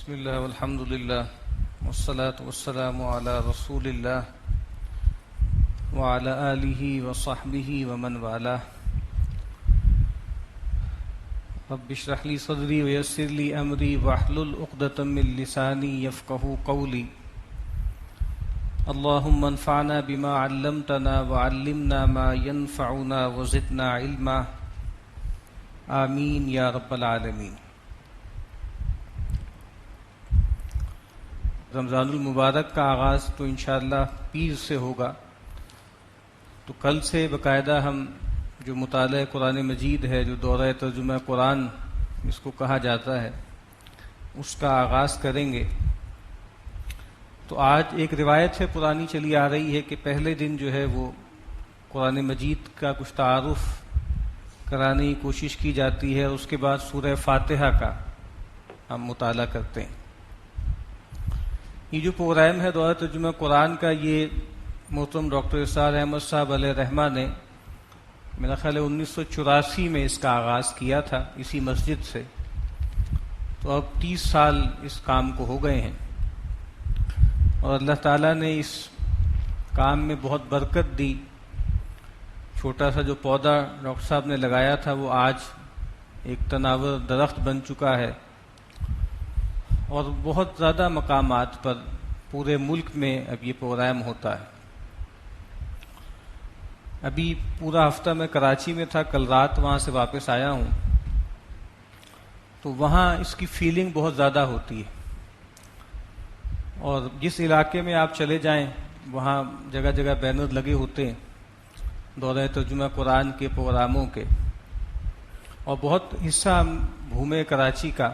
بسم اللہ والحمد للہ والصلاة والسلام علی رسول اللہ وعلی آلہ وصحبہ ومن والاہ. رب اشرح لی صدری ویسر لی امری واحلل عقدۃ من لسانی یفقہوا قولی. اللہم انفعنا بما علمتنا وعلمنا ما ينفعنا وزدنا علما. آمین یا رب العالمین. رمضان المبارک کا آغاز تو انشاءاللہ پیر سے ہوگا، تو کل سے باقاعدہ ہم جو مطالعہ قرآن مجید ہے، جو دورہ ترجمہ قرآن اس کو کہا جاتا ہے، اس کا آغاز کریں گے. تو آج ایک روایت ہے پرانی چلی آ رہی ہے کہ پہلے دن جو ہے وہ قرآن مجید کا کچھ تعارف کرانے کی کوشش کی جاتی ہے، اور اس کے بعد سورہ فاتحہ کا ہم مطالعہ کرتے ہیں. یہ جو پروگرام ہے دورہ ترجمہ قرآن کا، یہ محترم ڈاکٹر اسرار احمد صاحب علیہ رحمہ نے میرا خیال ہے 1984 میں اس کا آغاز کیا تھا اسی مسجد سے. تو اب 30 سال اس کام کو ہو گئے ہیں، اور اللہ تعالیٰ نے اس کام میں بہت برکت دی. چھوٹا سا جو پودا ڈاکٹر صاحب نے لگایا تھا وہ آج ایک تناور درخت بن چکا ہے، اور بہت زیادہ مقامات پر پورے ملک میں اب یہ پروگرام ہوتا ہے. ابھی پورا ہفتہ میں کراچی میں تھا، کل رات وہاں سے واپس آیا ہوں. تو وہاں اس کی فیلنگ بہت زیادہ ہوتی ہے، اور جس علاقے میں آپ چلے جائیں وہاں جگہ جگہ بینر لگے ہوتے ہیں دورہ ترجمہ قرآن کے پروگراموں کے، اور بہت حصہ ہم گھومے کراچی کا،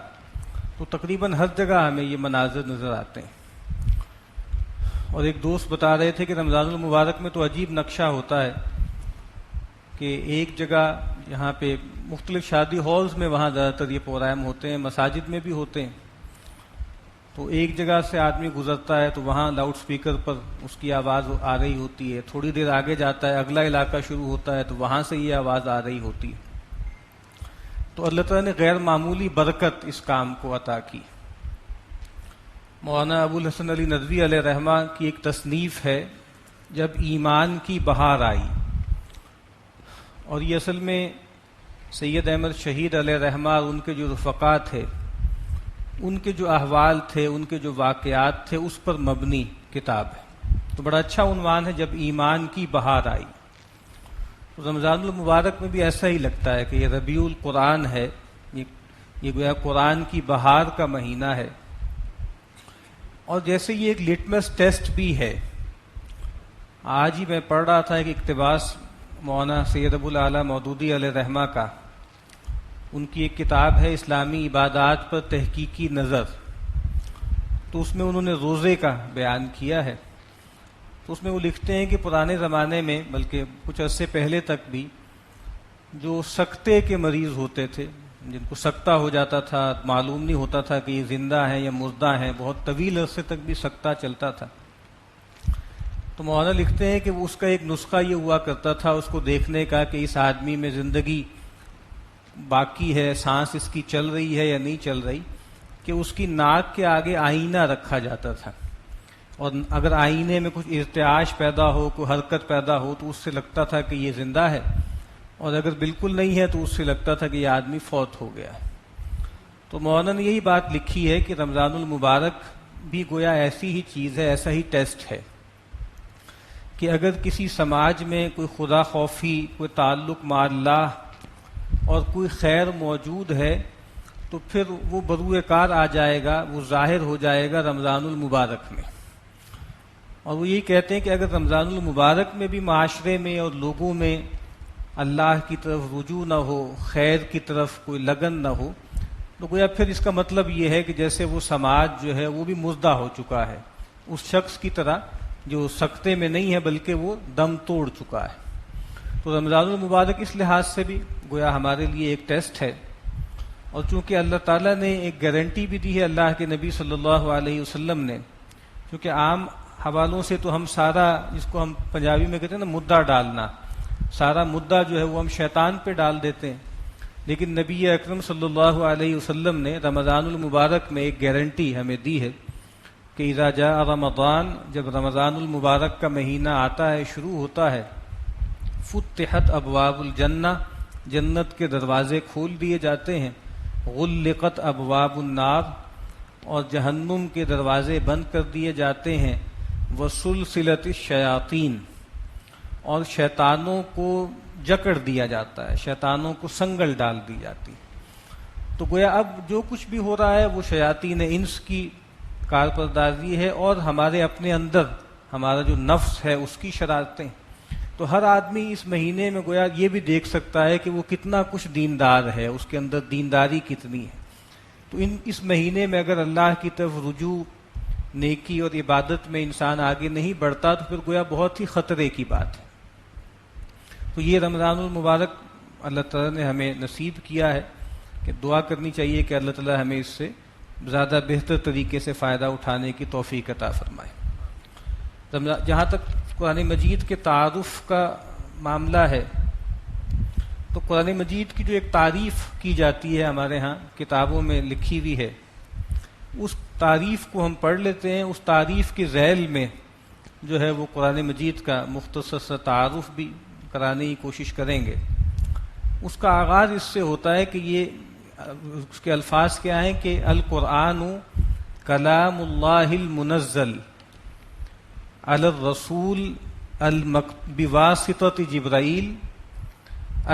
تو تقریباً ہر جگہ ہمیں یہ مناظر نظر آتے ہیں. اور ایک دوست بتا رہے تھے کہ رمضان المبارک میں تو عجیب نقشہ ہوتا ہے کہ ایک جگہ یہاں پہ مختلف شادی ہالز میں وہاں زیادہ تر یہ پروگرام ہوتے ہیں، مساجد میں بھی ہوتے ہیں. تو ایک جگہ سے آدمی گزرتا ہے تو وہاں لاؤڈ سپیکر پر اس کی آواز آ رہی ہوتی ہے، تھوڑی دیر آگے جاتا ہے اگلا علاقہ شروع ہوتا ہے تو وہاں سے یہ آواز آ رہی ہوتی ہے. تو اللہ تعالیٰ نے غیر معمولی برکت اس کام کو عطا کی. مولانا ابو الحسن علی ندوی علیہ رحمہ کی ایک تصنیف ہے جب ایمان کی بہار آئی، اور یہ اصل میں سید احمد شہید علیہ رحمہ اور ان کے جو رفقا تھے، ان کے جو احوال تھے، ان کے جو واقعات تھے، اس پر مبنی کتاب ہے. تو بڑا اچھا عنوان ہے جب ایمان کی بہار آئی. رمضان المبارک میں بھی ایسا ہی لگتا ہے کہ یہ ربیع القرآن ہے، یہ گویا قرآن کی بہار کا مہینہ ہے. اور جیسے یہ ایک لٹمس ٹیسٹ بھی ہے. آج ہی میں پڑھ رہا تھا ایک اقتباس مولانا سید ابو الاعلیٰ مودودی علیہ رحمہ کا. ان کی ایک کتاب ہے اسلامی عبادات پر تحقیقی نظر، تو اس میں انہوں نے روزے کا بیان کیا ہے. تو اس میں وہ لکھتے ہیں کہ پرانے زمانے میں، بلکہ کچھ عرصے پہلے تک بھی، جو سکتے کے مریض ہوتے تھے، جن کو سکتہ ہو جاتا تھا، معلوم نہیں ہوتا تھا کہ یہ زندہ ہیں یا مردہ ہیں، بہت طویل عرصے تک بھی سکتہ چلتا تھا. تو مولانا لکھتے ہیں کہ اس کا ایک نسخہ یہ ہوا کرتا تھا اس کو دیکھنے کا کہ اس آدمی میں زندگی باقی ہے، سانس اس کی چل رہی ہے یا نہیں چل رہی، کہ اس کی ناک کے آگے آئینہ رکھا جاتا تھا، اور اگر آئینے میں کچھ ارتعاش پیدا ہو، کوئی حرکت پیدا ہو، تو اس سے لگتا تھا کہ یہ زندہ ہے، اور اگر بالکل نہیں ہے تو اس سے لگتا تھا کہ یہ آدمی فوت ہو گیا. تو مولانا نے یہی بات لکھی ہے کہ رمضان المبارک بھی گویا ایسی ہی چیز ہے، ایسا ہی ٹیسٹ ہے کہ اگر کسی سماج میں کوئی خدا خوفی، کوئی تعلق مع اللہ اور کوئی خیر موجود ہے، تو پھر وہ بروئے کار آ جائے گا، وہ ظاہر ہو جائے گا رمضان المبارک میں. اور وہ یہی کہتے ہیں کہ اگر رمضان المبارک میں بھی معاشرے میں اور لوگوں میں اللہ کی طرف رجوع نہ ہو، خیر کی طرف کوئی لگن نہ ہو، تو گویا پھر اس کا مطلب یہ ہے کہ جیسے وہ سماج جو ہے وہ بھی مردہ ہو چکا ہے، اس شخص کی طرح جو سکتے میں نہیں ہے بلکہ وہ دم توڑ چکا ہے. تو رمضان المبارک اس لحاظ سے بھی گویا ہمارے لیے ایک ٹیسٹ ہے. اور چونکہ اللہ تعالیٰ نے ایک گارنٹی بھی دی ہے اللہ کے نبی صلی اللہ علیہ وسلم نے، کیونکہ عام حوالوں سے تو ہم سارا، جس کو ہم پنجابی میں کہتے ہیں نا مدعا ڈالنا، سارا مدعا جو ہے وہ ہم شیطان پہ ڈال دیتے ہیں. لیکن نبی اکرم صلی اللہ علیہ وسلم نے رمضان المبارک میں ایک گارنٹی ہمیں دی ہے کہ اذا جاء رمضان، جب رمضان المبارک کا مہینہ آتا ہے، شروع ہوتا ہے، فتحت ابواب الجنہ، جنت کے دروازے کھول دیے جاتے ہیں، غلقت ابواب النار، اور جہنم کے دروازے بند کر دیے جاتے ہیں، وسلسلت الشیاطین، اور شیطانوں کو جکڑ دیا جاتا ہے، شیطانوں کو سنگل ڈال دی جاتی. تو گویا اب جو کچھ بھی ہو رہا ہے وہ شیاطین انس کی کارکردگی ہے اور ہمارے اپنے اندر ہمارا جو نفس ہے اس کی شرارتیں. تو ہر آدمی اس مہینے میں گویا یہ بھی دیکھ سکتا ہے کہ وہ کتنا کچھ دیندار ہے، اس کے اندر دینداری کتنی ہے. تو اس مہینے میں اگر اللہ کی طرف رجوع، نیکی اور عبادت میں انسان آگے نہیں بڑھتا تو پھر گویا بہت ہی خطرے کی بات ہے. تو یہ رمضان المبارک اللہ تعالیٰ نے ہمیں نصیب کیا ہے کہ دعا کرنی چاہیے کہ اللہ تعالیٰ ہمیں اس سے زیادہ بہتر طریقے سے فائدہ اٹھانے کی توفیق عطا فرمائے. جہاں تک قرآن مجید کے تعارف کا معاملہ ہے تو قرآن مجید کی جو ایک تعریف کی جاتی ہے ہمارے ہاں کتابوں میں لکھی ہوئی ہے، اس تعریف کو ہم پڑھ لیتے ہیں. اس تعریف کے ذیل میں جو ہے وہ قرآن مجید کا مختصر سا تعارف بھی کرانے کی کوشش کریں گے. اس کا آغاز اس سے ہوتا ہے کہ اس کے الفاظ کیا ہیں کہ القرآن کلام اللہ المنزل علی الرسول بواسطۃ جبرائیل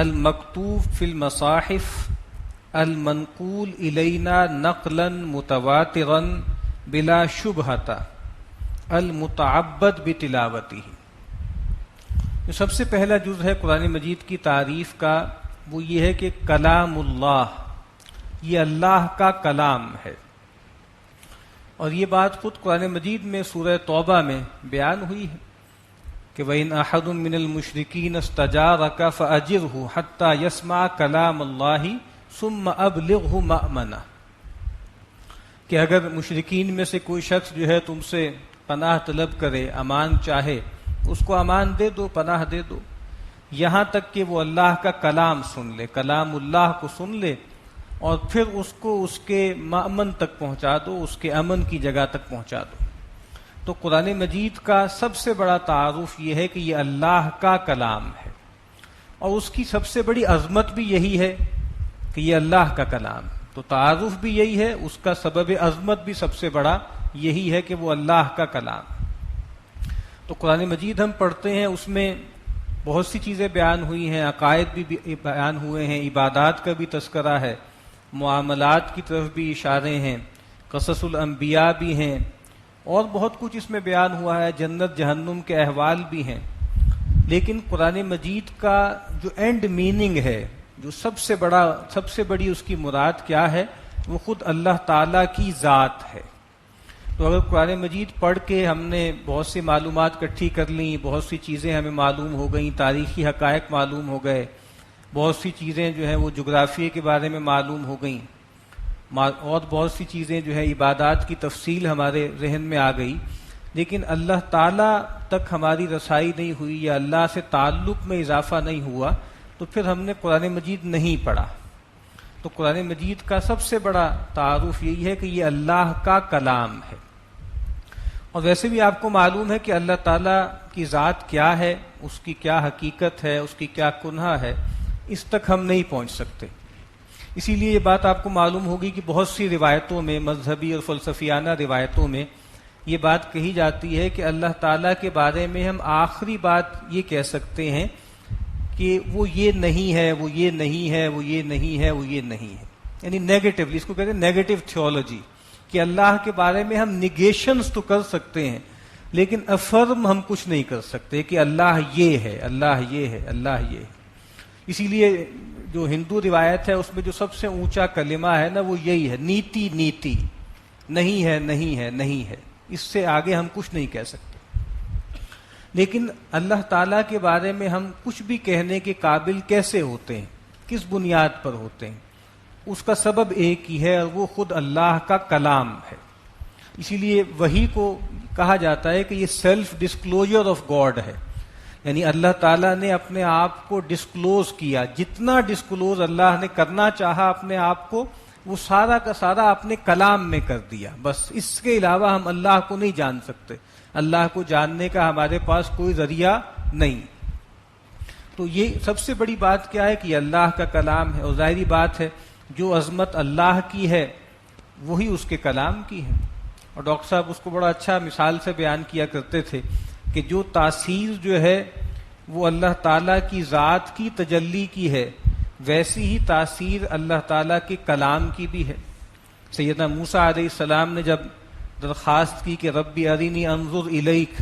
المکتوب فی المصاحف المنقول الینا نقلا متواترا بلا شبہۃ المتعبد بتلاوتہ. جو سب سے پہلا جز ہے قرآن مجید کی تعریف کا وہ یہ ہے کہ کلام اللہ، یہ اللہ کا کلام ہے. اور یہ بات خود قرآن مجید میں سورہ توبہ میں بیان ہوئی ہے کہ وَإِنْ أَحَدٌ مِّنَ الْمُشْرِكِينَ اسْتَجَارَكَ فَأَجِرْهُ حَتَّى يَسْمَعَ كَلَامَ اللَّهِ ثُمَّ أَبْلِغْهُ مَأْمَنَهُ. کہ اگر مشرکین میں سے کوئی شخص جو ہے تم سے پناہ طلب کرے، امان چاہے، اس کو امان دے دو، پناہ دے دو، یہاں تک کہ وہ اللہ کا کلام سن لے، کلام اللہ کو سن لے، اور پھر اس کو اس کے مأمن تک پہنچا دو، اس کے امن کی جگہ تک پہنچا دو. تو قرآن مجید کا سب سے بڑا تعارف یہ ہے کہ یہ اللہ کا کلام ہے، اور اس کی سب سے بڑی عظمت بھی یہی ہے کہ یہ اللہ کا کلام ہے. تو تعارف بھی یہی ہے، اس کا سبب عظمت بھی سب سے بڑا یہی ہے کہ وہ اللہ کا کلام ہے. تو قرآن مجید ہم پڑھتے ہیں، اس میں بہت سی چیزیں بیان ہوئی ہیں، عقائد بھی بیان ہوئے ہیں، عبادات کا بھی تذکرہ ہے، معاملات کی طرف بھی اشارے ہیں، قصص الانبیاء بھی ہیں، اور بہت کچھ اس میں بیان ہوا ہے، جنت جہنم کے احوال بھی ہیں. لیکن قرآن مجید کا جو اینڈ میننگ ہے، جو سب سے بڑی اس کی مراد کیا ہے، وہ خود اللہ تعالیٰ کی ذات ہے. تو اگر قرآن مجید پڑھ کے ہم نے بہت سی معلومات اکٹھی کر لیں، بہت سی چیزیں ہمیں معلوم ہو گئیں، تاریخی حقائق معلوم ہو گئے، بہت سی چیزیں جو ہیں وہ جغرافیے کے بارے میں معلوم ہو گئیں، اور بہت سی چیزیں جو ہے عبادات کی تفصیل ہمارے ذہن میں آ گئی، لیکن اللہ تعالیٰ تک ہماری رسائی نہیں ہوئی یا اللہ سے تعلق میں اضافہ نہیں ہوا، تو پھر ہم نے قرآن مجید نہیں پڑھا. تو قرآن مجید کا سب سے بڑا تعارف یہی ہے کہ یہ اللہ کا کلام ہے. اور ویسے بھی آپ کو معلوم ہے کہ اللہ تعالیٰ کی ذات کیا ہے، اس کی کیا حقیقت ہے، اس کی کیا کنہا ہے، اس تک ہم نہیں پہنچ سکتے. اسی لیے یہ بات آپ کو معلوم ہوگی کہ بہت سی روایتوں میں، مذہبی اور فلسفیانہ روایتوں میں یہ بات کہی جاتی ہے کہ اللہ تعالیٰ کے بارے میں ہم آخری بات یہ کہہ سکتے ہیں کہ وہ یہ نہیں ہے، وہ یہ نہیں ہے، وہ یہ نہیں ہے، وہ یہ نہیں ہے. یعنی نیگیٹیولی، اس کو کہتے ہیں نیگیٹو تھیولوجی، کہ اللہ کے بارے میں ہم نگیشنز تو کر سکتے ہیں لیکن افرم ہم کچھ نہیں کر سکتے کہ اللہ یہ ہے، اللہ یہ ہے، اللہ یہ ہے. اسی لیے جو ہندو روایت ہے اس میں جو سب سے اونچا کلمہ ہے نا وہ یہی ہے، نیتی نیتی، نہیں ہے نہیں ہے نہیں ہے، اس سے آگے ہم کچھ نہیں کہہ سکتے. لیکن اللہ تعالیٰ کے بارے میں ہم کچھ بھی کہنے کے قابل کیسے ہوتے ہیں، کس بنیاد پر ہوتے ہیں؟ اس کا سبب ایک ہی ہے اور وہ خود اللہ کا کلام ہے. اسی لیے وحی کو کہا جاتا ہے کہ یہ سیلف ڈسکلوجر آف گاڈ ہے، یعنی اللہ تعالیٰ نے اپنے آپ کو ڈسکلوز کیا، جتنا ڈسکلوز اللہ نے کرنا چاہا اپنے آپ کو وہ سارا کا سارا اپنے کلام میں کر دیا. بس اس کے علاوہ ہم اللہ کو نہیں جان سکتے، اللہ کو جاننے کا ہمارے پاس کوئی ذریعہ نہیں. تو یہ سب سے بڑی بات کیا ہے کہ یہ اللہ کا کلام ہے، اور ظاہری بات ہے جو عظمت اللہ کی ہے وہی اس کے کلام کی ہے. اور ڈاکٹر صاحب اس کو بڑا اچھا مثال سے بیان کیا کرتے تھے کہ جو تاثیر جو ہے وہ اللہ تعالیٰ کی ذات کی تجلی کی ہے، ویسی ہی تاثیر اللہ تعالیٰ کے کلام کی بھی ہے. سیدنا موسیٰ علیہ السلام نے جب درخواست کی کہ ربی ارینی انظر الیک،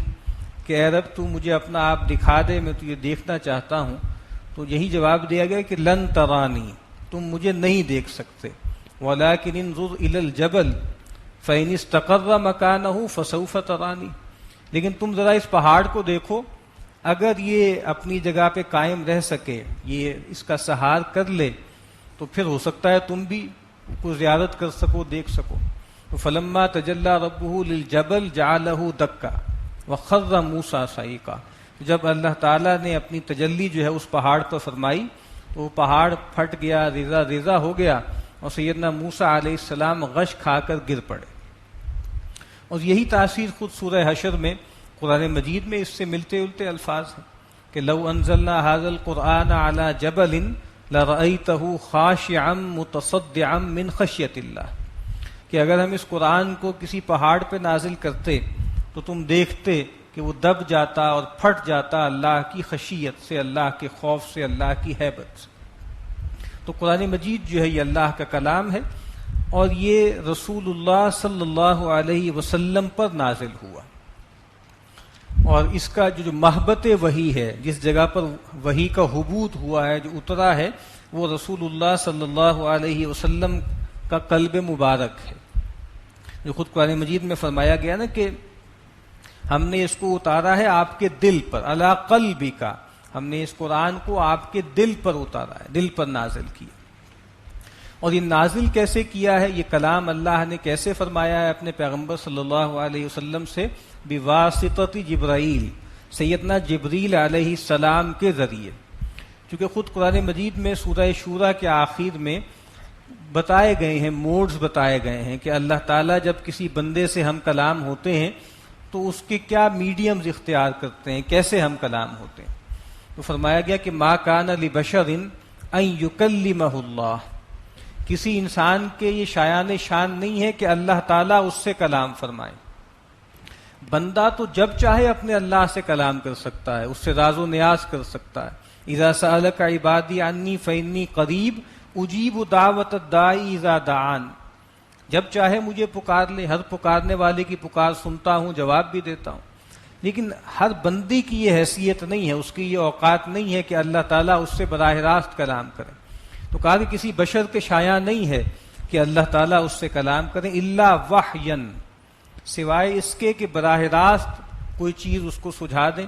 کہ اے رب تو مجھے اپنا آپ دکھا دے، میں تجھے دیکھنا چاہتا ہوں، تو یہی جواب دیا گیا کہ لن ترانی، تم مجھے نہیں دیکھ سکتے، ولیکن انظر الی الجبل فإن استقر مکانہ فسوف ترانی، لیکن تم ذرا اس پہاڑ کو دیکھو، اگر یہ اپنی جگہ پہ قائم رہ سکے، یہ اس کا سہار کر لے، تو پھر ہو سکتا ہے تم بھی کو زیارت کر سکو، دیکھ سکو. تو فلما تجلی ربہ للجبل جعلہ دکا وخر موسیٰ صعیقا، جب اللہ تعالیٰ نے اپنی تجلی جو ہے اس پہاڑ پر فرمائی تو وہ پہاڑ پھٹ گیا، ریزہ ریزہ ہو گیا، اور سیدنا موسیٰ علیہ السلام غش کھا کر گر پڑے. اور یہی تاثیر خود سورہ حشر میں قرآن مجید میں اس سے ملتے جلتے الفاظ ہیں کہ لو انزلنا هذا القرآن على جبل لرأيته خاشعا متصدعا من خشیۃ اللہ، کہ اگر ہم اس قرآن کو کسی پہاڑ پہ نازل کرتے تو تم دیکھتے کہ وہ دب جاتا اور پھٹ جاتا اللہ کی خشیت سے، اللہ کے خوف سے، اللہ کی ہیبت سے. تو قرآن مجید جو ہے یہ اللہ کا کلام ہے، اور یہ رسول اللہ صلی اللہ علیہ وسلم پر نازل ہوا، اور اس کا جو محبت وحی ہے، جس جگہ پر وحی کا حبوط ہوا ہے، جو اترا ہے، وہ رسول اللہ صلی اللہ علیہ وسلم کا قلب مبارک ہے. جو خود قرآن مجید میں فرمایا گیا نا کہ ہم نے اس کو اتارا ہے آپ کے دل پر، علی قلبک، ہم نے اس قرآن کو آپ کے دل پر اتارا ہے، دل پر نازل کیا. اور یہ نازل کیسے کیا ہے، یہ کلام اللہ نے کیسے فرمایا ہے اپنے پیغمبر صلی اللہ علیہ وسلم سے، بواسطۃ جبرائیل، سیدنا جبریل علیہ السلام کے ذریعے. چونکہ خود قرآن مجید میں سورہ شورى کے آخر میں بتائے گئے ہیں، موڈز بتائے گئے ہیں کہ اللہ تعالیٰ جب کسی بندے سے ہم کلام ہوتے ہیں تو اس کے کیا میڈیمز اختیار کرتے ہیں، کیسے ہم کلام ہوتے ہیں. تو فرمایا گیا کہ ما کان لبشر ان یکلمہ اللہ، کسی انسان کے یہ شایان شان نہیں ہے کہ اللہ تعالیٰ اس سے کلام فرمائے. بندہ تو جب چاہے اپنے اللہ سے کلام کر سکتا ہے، اس سے راز و نیاز کر سکتا ہے. اذا سألک عبادی عنی فإنی قریب اجیب دعوت الداعی اذا دعان، جب چاہے مجھے پکار لے، ہر پکارنے والے کی پکار سنتا ہوں، جواب بھی دیتا ہوں. لیکن ہر بندی کی یہ حیثیت نہیں ہے، اس کی یہ اوقات نہیں ہے کہ اللہ تعالیٰ اس سے براہ راست کلام کرے. تو کہا کہ کسی بشر کے شایع نہیں ہے کہ اللہ تعالیٰ اس سے کلام کریں، الا وحیًا، سوائے اس کے کہ براہ راست کوئی چیز اس کو سجھا دیں،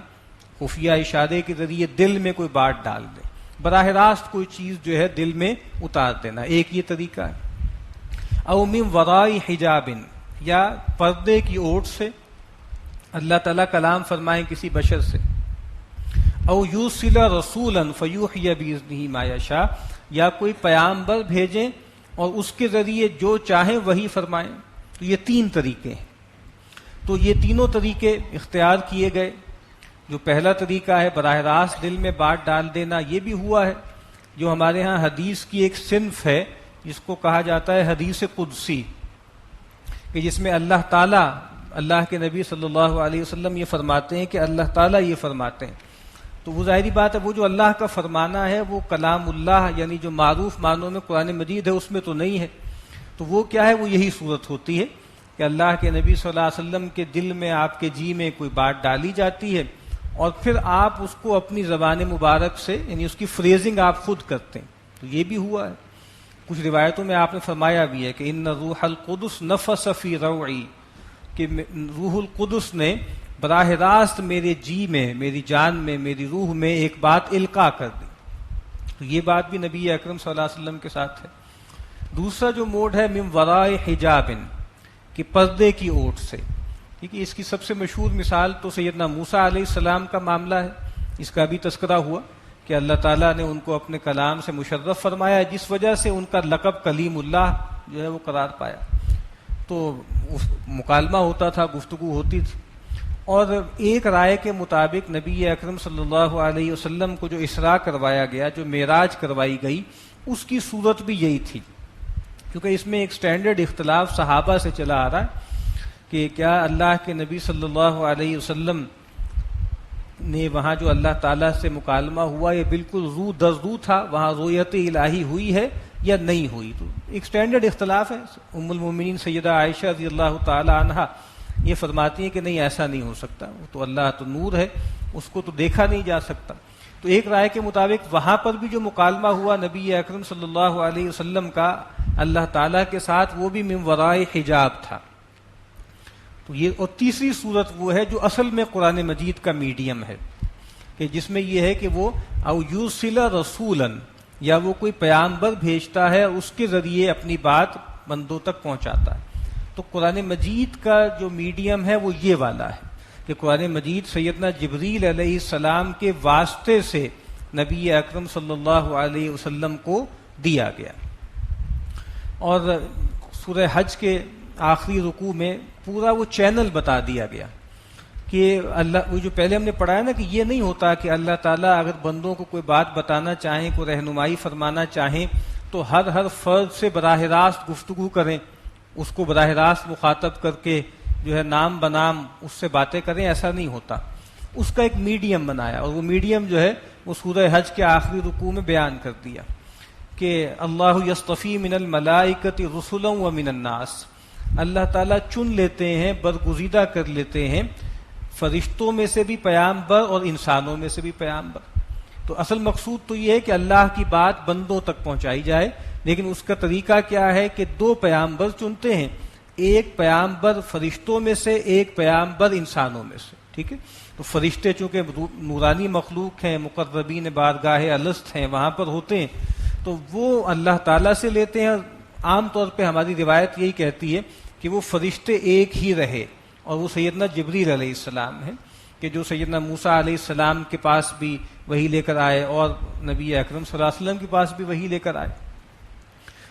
خفیہ اشارے کے ذریعے دل میں کوئی بات ڈال دیں، براہ راست کوئی چیز جو ہے دل میں اتار دینا، ایک یہ طریقہ ہے. او من وراء حجاب، یا پردے کی اوٹ سے اللہ تعالیٰ کلام فرمائیں کسی بشر سے. او یرسل رسولا فیوحی باذنہ ما یشاء، یا کوئی پیامبر بھیجیں اور اس کے ذریعے جو چاہیں وہی فرمائیں. تو یہ تین طریقے ہیں. تو یہ تینوں طریقے اختیار کیے گئے. جو پہلا طریقہ ہے براہ راست دل میں بات ڈال دینا، یہ بھی ہوا ہے. جو ہمارے ہاں حدیث کی ایک صنف ہے جس کو کہا جاتا ہے حدیث قدسی، کہ جس میں اللہ تعالیٰ، اللہ کے نبی صلی اللہ علیہ وسلم یہ فرماتے ہیں کہ اللہ تعالیٰ یہ فرماتے ہیں. تو وہ ظاہری بات ہے وہ جو اللہ کا فرمانا ہے وہ کلام اللہ، یعنی جو معروف معنوں میں قرآن مجید ہے اس میں تو نہیں ہے. تو وہ کیا ہے، وہ یہی صورت ہوتی ہے کہ اللہ کے نبی صلی اللہ علیہ وسلم کے دل میں، آپ کے جی میں کوئی بات ڈالی جاتی ہے، اور پھر آپ اس کو اپنی زبان مبارک سے، یعنی اس کی فریزنگ آپ خود کرتے ہیں. تو یہ بھی ہوا ہے. کچھ روایتوں میں آپ نے فرمایا بھی ہے کہ ان روح القدس نفس فی روعی، کہ روح القدس نے براہ راست میرے جی میں، میری جان میں، میری روح میں ایک بات القاء کر دی. تو یہ بات بھی نبی اکرم صلی اللہ علیہ وسلم کے ساتھ ہے. دوسرا جو موڈ ہے من وراء حجاب، کہ پردے کی اوٹ سے. ٹھیک ہے، اس کی سب سے مشہور مثال تو سیدنا موسیٰ علیہ السلام کا معاملہ ہے اس کا بھی تذکرہ ہوا کہ اللہ تعالیٰ نے ان کو اپنے کلام سے مشرف فرمایا، جس وجہ سے ان کا لقب کلیم اللہ جو ہے وہ قرار پایا۔ تو مکالمہ ہوتا تھا، گفتگو ہوتی تھی، اور ایک رائے کے مطابق نبی اکرم صلی اللہ علیہ وسلم کو جو اسراء کروایا گیا، جو معراج کروائی گئی، اس کی صورت بھی یہی تھی، کیونکہ اس میں ایک سٹینڈرڈ اختلاف صحابہ سے چلا آ رہا ہے کہ کیا اللہ کے نبی صلی اللہ علیہ وسلم نے وہاں جو اللہ تعالیٰ سے مکالمہ ہوا یہ بالکل رو در رو تھا، وہاں رویت الہی ہوئی ہے یا نہیں ہوئی؟ تو ایک سٹینڈرڈ اختلاف ہے۔ ام المومنین سیدہ عائشہ رضی اللہ تعالی عنہا یہ فرماتی ہیں کہ نہیں، ایسا نہیں ہو سکتا، وہ تو اللہ تو نور ہے، اس کو تو دیکھا نہیں جا سکتا۔ تو ایک رائے کے مطابق وہاں پر بھی جو مکالمہ ہوا نبی اکرم صلی اللہ علیہ وسلم کا اللہ تعالیٰ کے ساتھ، وہ بھی من ورائے حجاب تھا۔ تو یہ، اور تیسری صورت وہ ہے جو اصل میں قرآن مجید کا میڈیم ہے، کہ جس میں یہ ہے کہ وہ او یرسل رسولا، یا وہ کوئی پیغمبر بھیجتا ہے، اس کے ذریعے اپنی بات بندوں تک پہنچاتا ہے۔ تو قرآن مجید کا جو میڈیم ہے وہ یہ والا ہے کہ قرآن مجید سیدنا جبریل علیہ السلام کے واسطے سے نبی اکرم صلی اللہ علیہ وسلم کو دیا گیا۔ اور سورہ حج کے آخری رکوع میں پورا وہ چینل بتا دیا گیا کہ اللہ، وہ جو پہلے ہم نے پڑھا ہے نا کہ یہ نہیں ہوتا کہ اللہ تعالیٰ اگر بندوں کو کوئی بات بتانا چاہیں، کوئی رہنمائی فرمانا چاہیں تو ہر فرد سے براہ راست گفتگو کریں، اس کو براہ راست مخاطب کر کے جو ہے نام بنام اس سے باتیں کریں، ایسا نہیں ہوتا۔ اس کا ایک میڈیم بنایا، اور وہ میڈیم جو ہے وہ سورہ حج کے آخری رکوع میں بیان کر دیا کہ اللہ یصطفی من الملائکۃ رسلا ومن الناس، اللہ تعالیٰ چن لیتے ہیں، برگزیدہ کر لیتے ہیں فرشتوں میں سے بھی پیغمبر اور انسانوں میں سے بھی پیغمبر۔ تو اصل مقصود تو یہ ہے کہ اللہ کی بات بندوں تک پہنچائی جائے، لیکن اس کا طریقہ کیا ہے کہ دو پیغمبر چنتے ہیں، ایک پیغمبر فرشتوں میں سے، ایک پیغمبر انسانوں میں سے، ٹھیک ہے؟ تو فرشتے چونکہ نورانی مخلوق ہیں، مقربین بارگاہ الست ہیں، وہاں پر ہوتے ہیں، تو وہ اللہ تعالیٰ سے لیتے ہیں۔ عام طور پہ ہماری روایت یہی کہتی ہے کہ وہ فرشتے ایک ہی رہے، اور وہ سیدنا جبریل علیہ السلام ہیں کہ جو سیدنا موسیٰ علیہ السلام کے پاس بھی وہی لے کر آئے، اور نبی اکرم صلی اللہ علیہ وسلم کے پاس بھی وہی لے کر آئے۔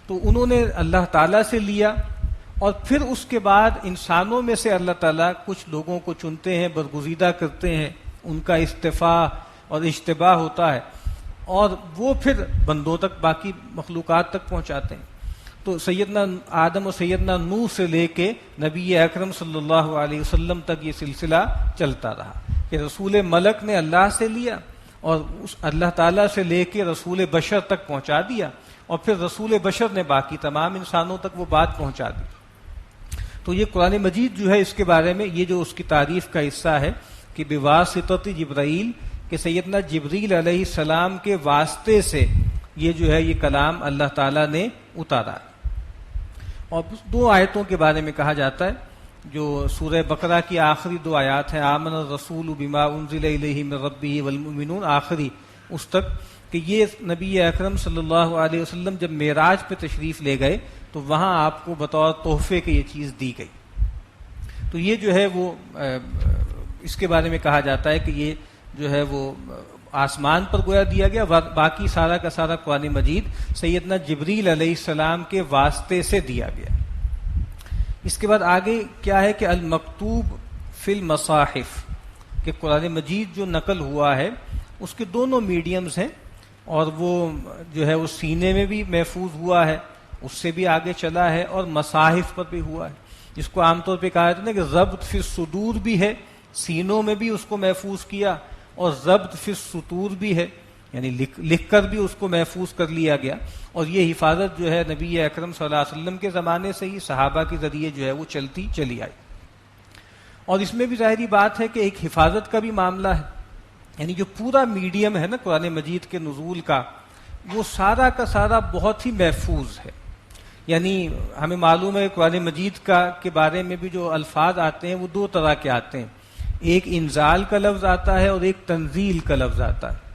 تو انہوں نے اللہ تعالیٰ سے لیا، اور پھر اس کے بعد انسانوں میں سے اللہ تعالیٰ کچھ لوگوں کو چنتے ہیں، برگزیدہ کرتے ہیں، ان کا استفاء اور اجتباء ہوتا ہے، اور وہ پھر بندوں تک، باقی مخلوقات تک پہنچاتے ہیں۔ تو سیدنا آدم اور سیدنا نوح سے لے کے نبی اکرم صلی اللہ علیہ وسلم تک یہ سلسلہ چلتا رہا کہ رسول ملک نے اللہ سے لیا، اور اس اللہ تعالیٰ سے لے کے رسول بشر تک پہنچا دیا، اور پھر رسول بشر نے باقی تمام انسانوں تک وہ بات پہنچا دی۔ تو یہ قرآن مجید جو ہے، اس کے بارے میں یہ جو اس کی تعریف کا حصہ ہے کہ بواسطۃ جبرائیل، کہ سیدنا جبریل علیہ السلام کے واسطے سے یہ جو ہے یہ کلام اللہ تعالیٰ نے اتارا۔ اور دو آیتوں کے بارے میں کہا جاتا ہے جو سورہ بقرہ کی آخری دو آیات ہیں، آمن الرسول بما انزل الیہ من ربہ والمؤمنون، آخری اس تک، کہ یہ نبی اکرم صلی اللہ علیہ وسلم جب معراج پہ تشریف لے گئے تو وہاں آپ کو بطور تحفے کے یہ چیز دی گئی۔ تو یہ جو ہے وہ اس کے بارے میں کہا جاتا ہے کہ یہ جو ہے وہ آسمان پر گویا دیا گیا، باقی سارا کا سارا قرآن مجید سیدنا جبریل علیہ السلام کے واسطے سے دیا گیا۔ اس کے بعد آگے کیا ہے کہ المکتوب فی المصاحف، کہ قرآن مجید جو نقل ہوا ہے اس کے دونوں میڈیمز ہیں، اور وہ جو ہے وہ سینے میں بھی محفوظ ہوا ہے، اس سے بھی آگے چلا ہے، اور مصاحف پر بھی ہوا ہے، جس کو عام طور پہ کہا جاتا ہے کہ ضبط فی الصدور بھی ہے، سینوں میں بھی اس کو محفوظ کیا، اور ضبط فی السطور بھی ہے، یعنی لکھ کر بھی اس کو محفوظ کر لیا گیا۔ اور یہ حفاظت جو ہے نبی اکرم صلی اللہ علیہ وسلم کے زمانے سے ہی صحابہ کے ذریعے جو ہے وہ چلتی چلی آئی۔ اور اس میں بھی ظاہری بات ہے کہ ایک حفاظت کا بھی معاملہ ہے، یعنی جو پورا میڈیم ہے نا قرآن مجید کے نزول کا، وہ سارا کا سارا بہت ہی محفوظ ہے۔ یعنی ہمیں معلوم ہے قرآن مجید کے بارے میں بھی جو الفاظ آتے ہیں وہ دو طرح کے آتے ہیں، ایک انزال کا لفظ آتا ہے اور ایک تنزیل کا لفظ آتا ہے۔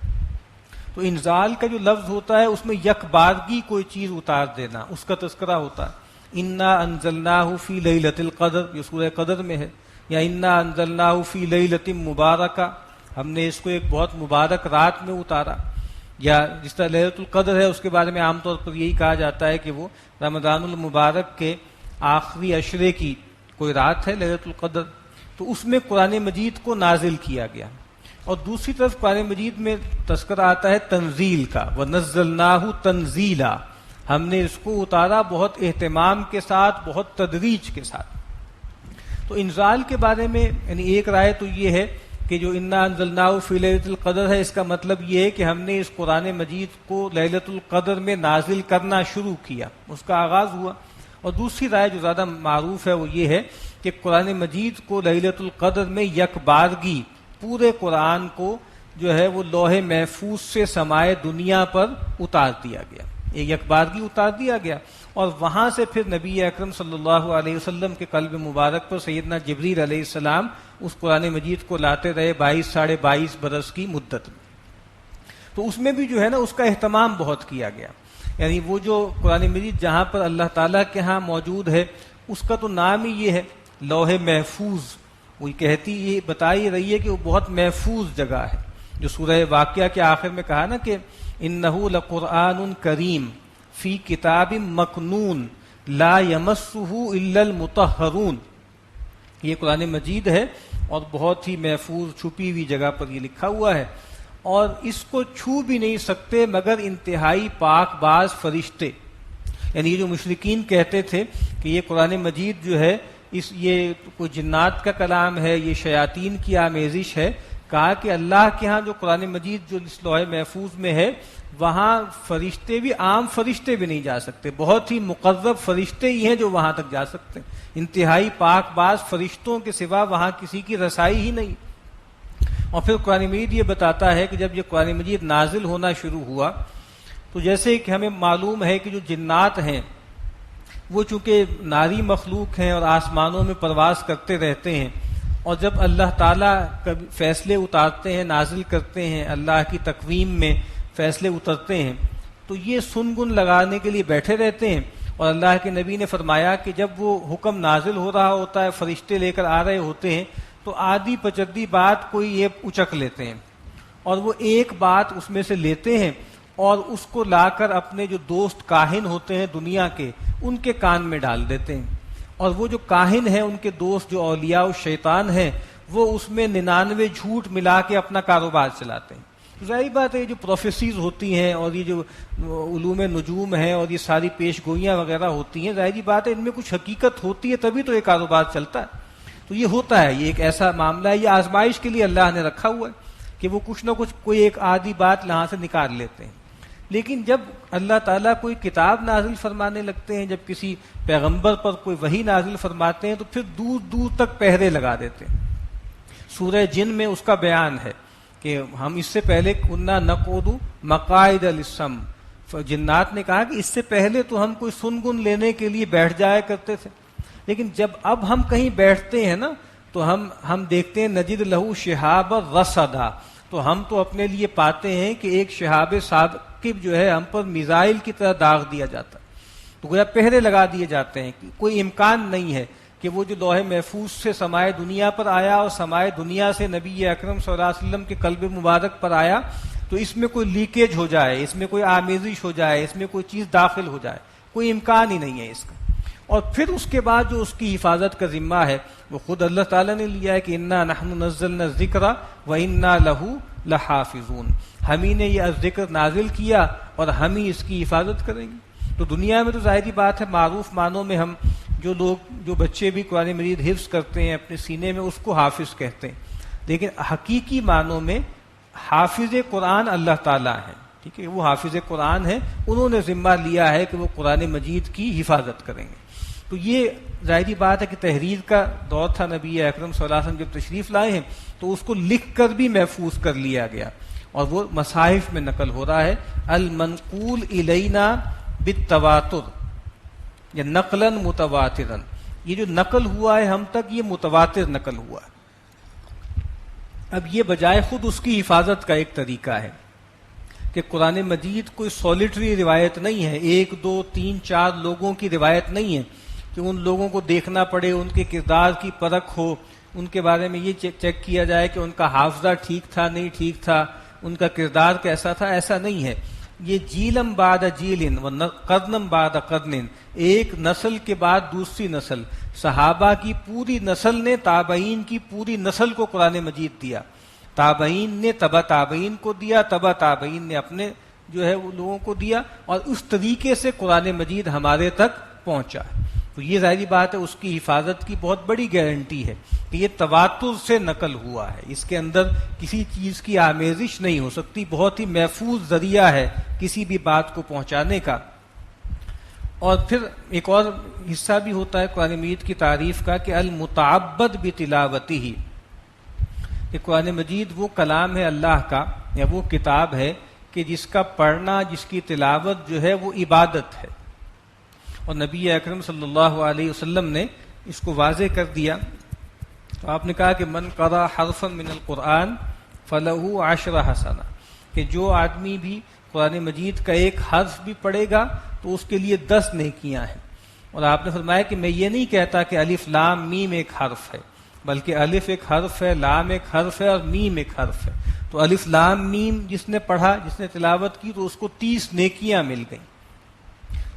تو انزال کا جو لفظ ہوتا ہے اس میں یک بارگی کوئی چیز اتار دینا، اس کا تذکرہ ہوتا ہے، انا انزلناہ فی لیلۃ القدر، یہ سورہ قدر میں ہے، یا انا انزلناہ فی لیلۃ مبارکہ، ہم نے اس کو ایک بہت مبارک رات میں اتارا، یا جس طرح لیلۃ القدر ہے اس کے بارے میں عام طور پر یہی کہا جاتا ہے کہ وہ رمضان المبارک کے آخری عشرے کی کوئی رات ہے لیلۃ القدر، تو اس میں قرآن مجید کو نازل کیا گیا۔ اور دوسری طرف قرآن مجید میں تذکرہ آتا ہے تنزیل کا، وَنَزَّلْنَاهُ تَنزِيلًا، ہم نے اس کو اتارا بہت اہتمام کے ساتھ، بہت تدریج کے ساتھ۔ تو انزال کے بارے میں یعنی ایک رائے تو یہ ہے کہ جو انا انزلناہ فی لیلۃ القدر ہے، اس کا مطلب یہ ہے کہ ہم نے اس قرآن مجید کو لیلۃ القدر میں نازل کرنا شروع کیا، اس کا آغاز ہوا۔ اور دوسری رائے جو زیادہ معروف ہے وہ یہ ہے کہ قرآن مجید کو لیلۃ القدر میں یک بارگی پورے قرآن کو جو ہے وہ لوح محفوظ سے سمائے دنیا پر اتار دیا گیا، یک بارگی اتار دیا گیا، اور وہاں سے پھر نبی اکرم صلی اللہ علیہ وسلم کے قلب مبارک پر سیدنا جبریل علیہ السلام اس قرآن مجید کو لاتے رہے 22 برس کی مدت میں۔ تو اس میں بھی جو ہے نا اس کا اہتمام بہت کیا گیا، یعنی وہ جو قرآن مجید جہاں پر اللہ تعالیٰ کے ہاں موجود ہے اس کا تو نام ہی یہ ہے لوح محفوظ، وہ یہ بتائی رہی ہے کہ وہ بہت محفوظ جگہ ہے، جو سورہ واقعہ کے آخر میں کہا نا کہ انہ لقرآن کریم فی کتاب مکنون لا یمسہ الا المطہرون، یہ قرآن مجید ہے اور بہت ہی محفوظ چھپی ہوئی جگہ پر یہ لکھا ہوا ہے، اور اس کو چھو بھی نہیں سکتے مگر انتہائی پاک باز فرشتے۔ یعنی یہ جو مشرکین کہتے تھے کہ یہ قرآن مجید جو ہے یہ کوئی جنات کا کلام ہے، یہ شیاطین کی آمیزش ہے، کہا کہ اللہ کے ہاں جو قرآن مجید جو اس لوح محفوظ میں ہے وہاں فرشتے بھی، عام فرشتے بھی نہیں جا سکتے، بہت ہی مقرب فرشتے ہی ہیں جو وہاں تک جا سکتے ہیں، انتہائی پاک باز فرشتوں کے سوا وہاں کسی کی رسائی ہی نہیں۔ اور پھر قرآن مجید یہ بتاتا ہے کہ جب یہ قرآن مجید نازل ہونا شروع ہوا تو جیسے کہ ہمیں معلوم ہے کہ جو جنات ہیں وہ چونکہ ناری مخلوق ہیں اور آسمانوں میں پرواز کرتے رہتے ہیں، اور جب اللہ تعالیٰ کبھی فیصلے اتارتے ہیں، نازل کرتے ہیں، اللہ کی تقویم میں فیصلے اترتے ہیں تو یہ سن گن لگانے کے لیے بیٹھے رہتے ہیں، اور اللہ کے نبی نے فرمایا کہ جب وہ حکم نازل ہو رہا ہوتا ہے، فرشتے لے کر آ رہے ہوتے ہیں تو آدھی پچدی بات کوئی یہ اچک لیتے ہیں، اور وہ ایک بات اس میں سے لیتے ہیں اور اس کو لا کر اپنے جو دوست کاہن ہوتے ہیں دنیا کے ان کے کان میں ڈال دیتے ہیں، اور وہ جو کاہن ہیں ان کے دوست جو اولیاء و شیطان ہیں وہ اس میں 99 جھوٹ ملا کے اپنا کاروبار چلاتے ہیں۔ ظاہر بات ہے یہ جو پروفیسیز ہوتی ہیں اور یہ جو علوم نجوم ہیں اور یہ ساری پیش گوئیاں وغیرہ ہوتی ہیں، ظاہری بات ہے ان میں کچھ حقیقت ہوتی ہے تبھی تو یہ کاروبار چلتا ہے۔ تو یہ ہوتا ہے، یہ ایک ایسا معاملہ ہے، یہ آزمائش کے لیے اللہ نے رکھا ہوا ہے کہ وہ کچھ نہ کچھ کوئی ایک آدھی بات یہاں سے نکال لیتے ہیں۔ لیکن جب اللہ تعالیٰ کوئی کتاب نازل فرمانے لگتے ہیں، جب کسی پیغمبر پر کوئی وحی نازل فرماتے ہیں تو پھر دور دور تک پہرے لگا دیتے ہیں۔ سورہ جن میں اس کا بیان ہے کہ ہم اس سے پہلے کنا نقعد مقاعد للسمع، جنات نے کہا کہ اس سے پہلے تو ہم کوئی سن گن لینے کے لیے بیٹھ جایا کرتے تھے، لیکن جب اب ہم کہیں بیٹھتے ہیں نا تو ہم دیکھتے ہیں نجد لہو شہاب رصدا، تو ہم تو اپنے لیے پاتے ہیں کہ ایک شہاب ثاقب جو ہے ہم پر میزائل کی طرح داغ دیا جاتا ہے، تو گویا پہرے لگا دیے جاتے ہیں کہ کوئی امکان نہیں ہے کہ وہ جو لوح محفوظ سے سمائے دنیا پر آیا اور سمائے دنیا سے نبی اکرم صلی اللہ علیہ وسلم کے قلب مبارک پر آیا تو اس میں کوئی لیکیج ہو جائے، اس میں کوئی آمیزش ہو جائے، اس میں کوئی چیز داخل ہو جائے، کوئی امکان ہی نہیں ہے اس کا۔ اور پھر اس کے بعد جو اس کی حفاظت کا ذمہ ہے وہ خود اللہ تعالیٰ نے لیا ہے کہ انا نحن نزلنا الذکر وانا لہ لحافظون، ہم ہی نے یہ ذکر نازل کیا اور ہم ہی اس کی حفاظت کریں گے۔ تو دنیا میں تو ظاہری بات ہے معروف معنوں میں ہم جو بچے بھی قرآن مجید حفظ کرتے ہیں اپنے سینے میں اس کو حافظ کہتے ہیں، لیکن حقیقی معنوں میں حافظ قرآن اللہ تعالیٰ ہیں، ٹھیک ہے، وہ حافظ قرآن ہیں، انہوں نے ذمہ لیا ہے کہ وہ قرآن مجید کی حفاظت کریں گے۔ تو یہ ظاہری بات ہے کہ تحریر کا دور تھا، نبی اکرم صلی اللہ علیہ وسلم جب تشریف لائے ہیں تو اس کو لکھ کر بھی محفوظ کر لیا گیا اور وہ مصاحف میں نقل ہو رہا ہے۔ المنقول الینا بالتواتر یا نقلا متواترا، یہ جو نقل ہوا ہے ہم تک یہ متواتر نقل ہوا ہے۔ اب یہ بجائے خود اس کی حفاظت کا ایک طریقہ ہے کہ قرآن مجید کوئی سولیٹری روایت نہیں ہے، 1 2 3 4 لوگوں کی روایت نہیں ہے کہ ان لوگوں کو دیکھنا پڑے، ان کے کردار کی پرکھ ہو ان کے بارے میں یہ چیک کیا جائے کہ ان کا حافظہ ٹھیک تھا نہیں ٹھیک تھا، ان کا کردار کیسا تھا، ایسا نہیں ہے۔ یہ جیلم بعد جیلن و قرنم بعد قرن، ایک نسل کے بعد دوسری نسل، صحابہ کی پوری نسل نے تابعین کی پوری نسل کو قرآن مجید دیا، تابعین نے تبع تابعین کو دیا، تبع تابعین نے اپنے جو ہے وہ لوگوں کو دیا، اور اس طریقے سے قرآن مجید ہمارے تک پہنچا۔ تو یہ ظاہری بات ہے اس کی حفاظت کی بہت بڑی گارنٹی ہے کہ یہ تواتر سے نقل ہوا ہے، اس کے اندر کسی چیز کی آمیزش نہیں ہو سکتی، بہت ہی محفوظ ذریعہ ہے کسی بھی بات کو پہنچانے کا۔ اور پھر ایک اور حصہ بھی ہوتا ہے قرآن مجید کی تعریف کا کہ المتعبد بتلاوتہ، کہ قرآن مجید وہ کلام ہے اللہ کا یا وہ کتاب ہے کہ جس کا پڑھنا، جس کی تلاوت جو ہے وہ عبادت ہے، اور نبی اکرم صلی اللہ علیہ وسلم نے اس کو واضح کر دیا۔ تو آپ نے کہا کہ من قرأ حرفا من القرآن فلہ 10 حسنہ، کہ جو آدمی بھی قرآن مجید کا ایک حرف بھی پڑھے گا تو اس کے لیے 10 نیکیاں ہیں۔ اور آپ نے فرمایا کہ میں یہ نہیں کہتا کہ الف لام میم ایک حرف ہے، بلکہ الف ایک حرف ہے، لام ایک حرف ہے اور میم ایک حرف ہے۔ تو الف لام میم جس نے پڑھا، جس نے تلاوت کی، تو اس کو 30 نیکیاں مل گئیں۔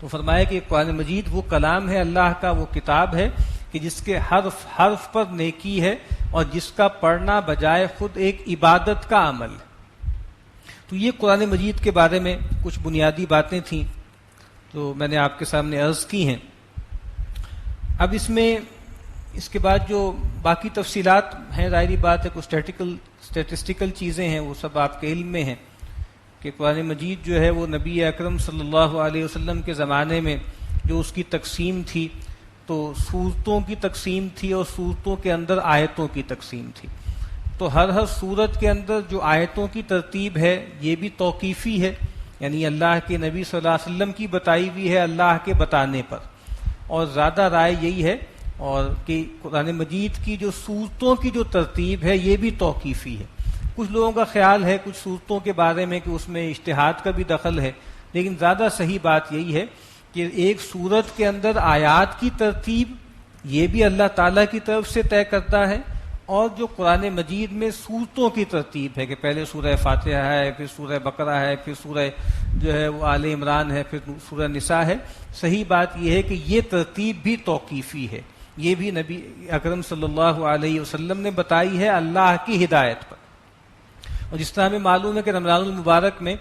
تو فرمایا کہ قرآن مجید وہ کلام ہے اللہ کا، وہ کتاب ہے کہ جس کے حرف حرف پر نیکی ہے، اور جس کا پڑھنا بجائے خود ایک عبادت کا عمل ہے۔ تو یہ قرآن مجید کے بارے میں کچھ بنیادی باتیں تھیں تو میں نے آپ کے سامنے عرض کی ہیں۔ اب اس کے بعد جو باقی تفصیلات ہیں، ظاہری بات ہے کچھ اسٹیٹسٹیکل چیزیں ہیں، وہ سب آپ کے علم میں ہیں کہ قرآن مجید جو ہے وہ نبی اکرم صلی اللہ علیہ وسلم کے زمانے میں جو اس کی تقسیم تھی، تو سورتوں کی تقسیم تھی اور سورتوں کے اندر آیتوں کی تقسیم تھی۔ تو ہر سورت کے اندر جو آیتوں کی ترتیب ہے یہ بھی توقیفی ہے، یعنی اللہ کے نبی صلی اللہ علیہ وسلم کی بتائی ہوئی ہے اللہ کے بتانے پر، اور زیادہ رائے یہی ہے اور کہ قرآن مجید کی جو سورتوں کی جو ترتیب ہے یہ بھی توقیفی ہے۔ کچھ لوگوں کا خیال ہے کچھ سورتوں کے بارے میں کہ اس میں اجتہاد کا بھی دخل ہے، لیکن زیادہ صحیح بات یہی ہے کہ ایک سورت کے اندر آیات کی ترتیب یہ بھی اللہ تعالیٰ کی طرف سے طے کرتا ہے، اور جو قرآن مجید میں سورتوں کی ترتیب ہے کہ پہلے سورہ فاتحہ ہے، پھر سورہ بقرہ ہے، پھر سورہ جو ہے وہ آل عمران ہے، پھر سورہ نساء ہے، صحیح بات یہ ہے کہ یہ ترتیب بھی توقیفی ہے، یہ بھی نبی اکرم صلی اللہ علیہ وسلم نے بتائی ہے اللہ کی ہدایت پر۔ اور جس طرح ہمیں معلوم ہے کہ رمضان المبارک میں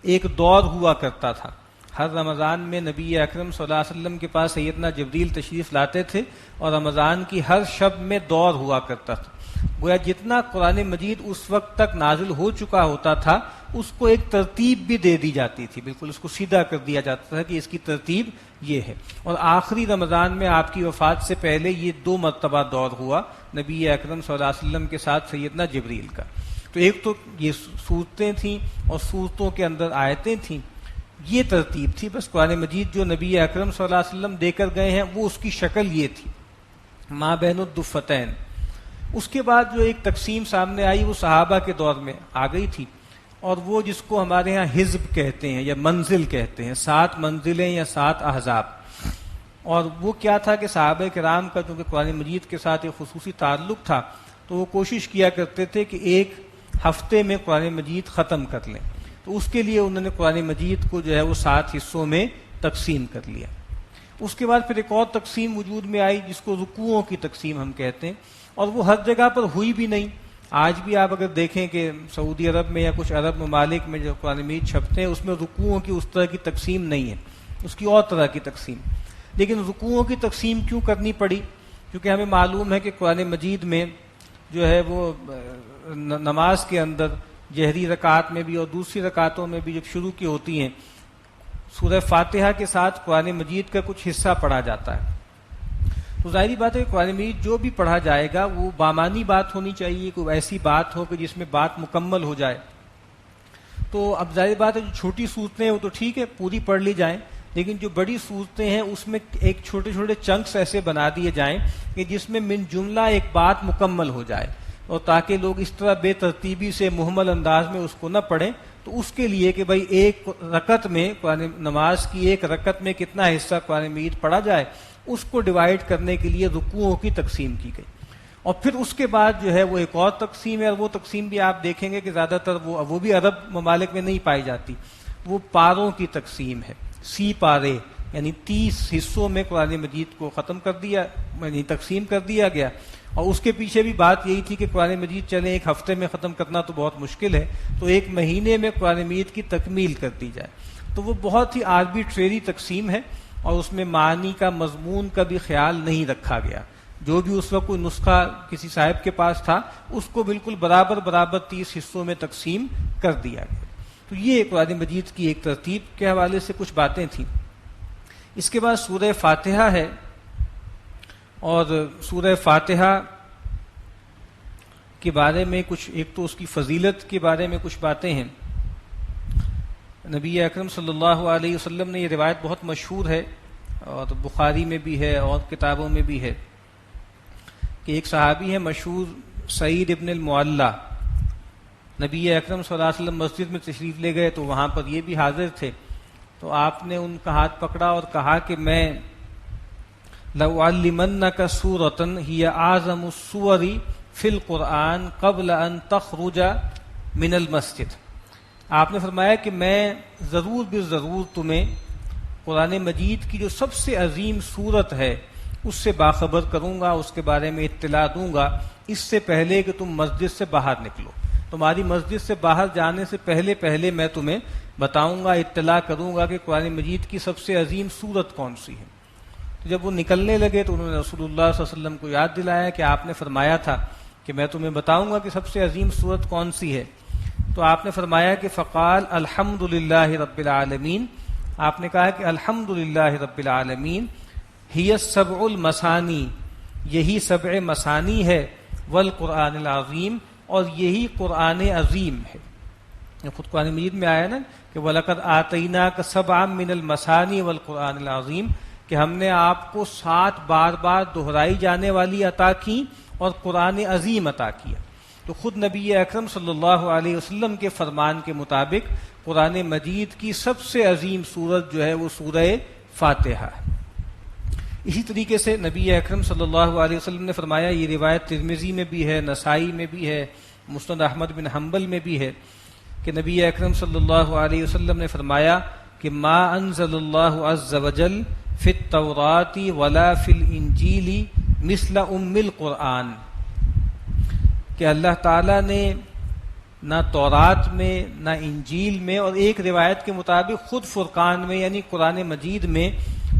ایک دور ہوا کرتا تھا، ہر رمضان میں نبی اکرم صلی اللہ علیہ وسلم کے پاس سیدنا جبریل تشریف لاتے تھے، اور رمضان کی ہر شب میں دور ہوا کرتا تھا۔ گویا جتنا قرآن مجید اس وقت تک نازل ہو چکا ہوتا تھا اس کو ایک ترتیب بھی دے دی جاتی تھی، بالکل اس کو سیدھا کر دیا جاتا تھا کہ اس کی ترتیب یہ ہے۔ اور آخری رمضان میں آپ کی وفات سے پہلے یہ 2 مرتبہ دور ہوا نبی اکرم صلی اللہ علیہ وسلم کے ساتھ سیدنا جبریل کا۔ تو ایک تو یہ سورتیں تھیں اور سورتوں کے اندر آیتیں تھیں، یہ ترتیب تھی۔ بس قرآن مجید جو نبی اکرم صلی اللہ علیہ وسلم دے کر گئے ہیں وہ اس کی شکل یہ تھی، ما بین الدفتین۔ اس کے بعد جو ایک تقسیم سامنے آئی وہ صحابہ کے دور میں آ گئی تھی، اور وہ جس کو ہمارے ہاں حزب کہتے ہیں یا منزل کہتے ہیں، 7 منزلیں یا 7 احزاب۔ اور وہ کیا تھا کہ صحابہ کرام کا چونکہ قرآن مجید کے ساتھ ایک خصوصی تعلق تھا تو وہ کوشش کیا کرتے تھے کہ ایک ہفتے میں قرآن مجید ختم کر لیں، تو اس کے لیے انہوں نے قرآن مجید کو جو ہے وہ 7 حصوں میں تقسیم کر لیا۔ اس کے بعد پھر ایک اور تقسیم وجود میں آئی جس کو رکوعوں کی تقسیم ہم کہتے ہیں، اور وہ ہر جگہ پر ہوئی بھی نہیں۔ آج بھی آپ اگر دیکھیں کہ سعودی عرب میں یا کچھ عرب ممالک میں جو قرآن مجید چھپتے ہیں اس میں رکوعوں کی اس طرح کی تقسیم نہیں ہے، اس کی اور طرح کی تقسیم۔ لیکن رکوعوں کی تقسیم کیوں کرنی پڑی؟ کیونکہ ہمیں معلوم ہے کہ قرآن مجید میں جو ہے وہ نماز کے اندر جہری رکعات میں بھی اور دوسری رکعتوں میں بھی جب شروع کی ہوتی ہیں سورہ فاتحہ کے ساتھ قرآن مجید کا کچھ حصہ پڑھا جاتا ہے۔ تو ظاہری بات ہے کہ قرآن مجید جو بھی پڑھا جائے گا وہ بامانی بات ہونی چاہیے، کوئی ایسی بات ہو کہ جس میں بات مکمل ہو جائے۔ تو اب ظاہر بات ہے جو چھوٹی صورتیں ہیں وہ تو ٹھیک ہے پوری پڑھ لی جائیں، لیکن جو بڑی صورتیں ہیں اس میں ایک چھوٹے چھوٹے چنکس ایسے بنا دیے جائیں کہ جس میں من جملہ ایک بات مکمل ہو جائے، اور تاکہ لوگ اس طرح بے ترتیبی سے مہمل انداز میں اس کو نہ پڑھیں۔ تو اس کے لیے کہ بھائی ایک رکعت میں قرآن نماز کی ایک رکعت میں کتنا حصہ قرآن مجید پڑھا جائے، اس کو ڈیوائیڈ کرنے کے لیے رکوعوں کی تقسیم کی گئی۔ اور پھر اس کے بعد جو ہے وہ ایک اور تقسیم ہے، اور وہ تقسیم بھی آپ دیکھیں گے کہ زیادہ تر وہ بھی عرب ممالک میں نہیں پائی جاتی، وہ پاروں کی تقسیم ہے، 30 پارے، یعنی 30 حصوں میں قرآن مجید کو ختم کر دیا، یعنی تقسیم کر دیا گیا۔ اور اس کے پیچھے بھی بات یہی تھی کہ قرآن مجید چلیں ایک ہفتے میں ختم کرنا تو بہت مشکل ہے، تو ایک مہینے میں قرآن مجید کی تکمیل کر دی جائے۔ تو وہ بہت ہی آربیٹریری تقسیم ہے، اور اس میں معنی کا، مضمون کا بھی خیال نہیں رکھا گیا۔ جو بھی اس وقت کوئی نسخہ کسی صاحب کے پاس تھا، اس کو بالکل برابر 30 حصوں میں تقسیم کر دیا گیا۔ تو یہ قرآن مجید کی ایک ترتیب کے حوالے سے کچھ باتیں تھیں۔ اس کے بعد سورہ فاتحہ ہے، اور سورہ فاتحہ کے بارے میں کچھ، ایک تو اس کی فضیلت کے بارے میں کچھ باتیں ہیں۔ نبی اکرم صلی اللہ علیہ وسلم نے، یہ روایت بہت مشہور ہے اور بخاری میں بھی ہے اور کتابوں میں بھی ہے، کہ ایک صحابی ہے مشہور سعید ابن المعلیٰ، نبی اکرم صلی اللہ علیہ وسلم مسجد میں تشریف لے گئے تو وہاں پر یہ بھی حاضر تھے، تو آپ نے ان کا ہاتھ پکڑا اور کہا کہ میں لَأُعَلِّمَنَّكَ سُورَةً هِيَ أَعْظَمُ السُّوَرِ فِي الْقُرْآنِ قَبْلَ أَن تَخْرُجَ مِنَ الْمَسْجِدِ۔ آپ نے فرمایا کہ میں ضرور بالضرور تمہیں قرآن مجید کی جو سب سے عظیم سورت ہے اس سے باخبر کروں گا، اس کے بارے میں اطلاع دوں گا، اس سے پہلے کہ تم مسجد سے باہر نکلو۔ تمہاری مسجد سے باہر جانے سے پہلے میں تمہیں بتاؤں گا، اطلاع کروں گا کہ قرآن مجید کی سب سے عظیم سورت کون سی ہے۔ تو جب وہ نکلنے لگے تو انہوں نے رسول اللہ صلی اللہ علیہ وسلم کو یاد دلایا کہ آپ نے فرمایا تھا کہ میں تمہیں بتاؤں گا کہ سب سے عظیم سورت کون سی ہے۔ تو آپ نے فرمایا کہ فقال الحمد للہ رب العالمین، آپ نے کہا کہ الحمد للہ رب العالمین، ہی السبع المثانی، یہی 7 مثانی ہے، والقرآن العظیم، اور یہی قرآن عظیم ہے۔ خود قرآن مجید میں آیا نا کہ وَلَقَدْ آتَيْنَاكَ سَبْعًا مِّنَ الْمَثَانِي وَالْقُرْآنِ الْعَظِيمِ، کہ ہم نے آپ کو 7 بار دہرائی جانے والی عطا کی اور قرآن عظیم عطا کیا۔ تو خود نبی اکرم صلی اللہ علیہ وسلم کے فرمان کے مطابق قرآن مجید کی سب سے عظیم سورت جو ہے وہ سورہ فاتحہ ہے۔ اسی طریقے سے نبی اکرم صلی اللہ علیہ وسلم نے فرمایا، یہ روایت ترمذی میں بھی ہے، نسائی میں بھی ہے، مسند احمد بن حنبل میں بھی ہے، کہ نبی اکرم صلی اللہ علیہ وسلم نے فرمایا کہ ما انزل اللہ عز وجل فی التوراۃ ولا فی الانجیل مثل ام القرآن، کہ اللہ تعالیٰ نے نہ تورات میں نہ انجیل میں، اور ایک روایت کے مطابق خود فرقان میں یعنی قرآن مجید میں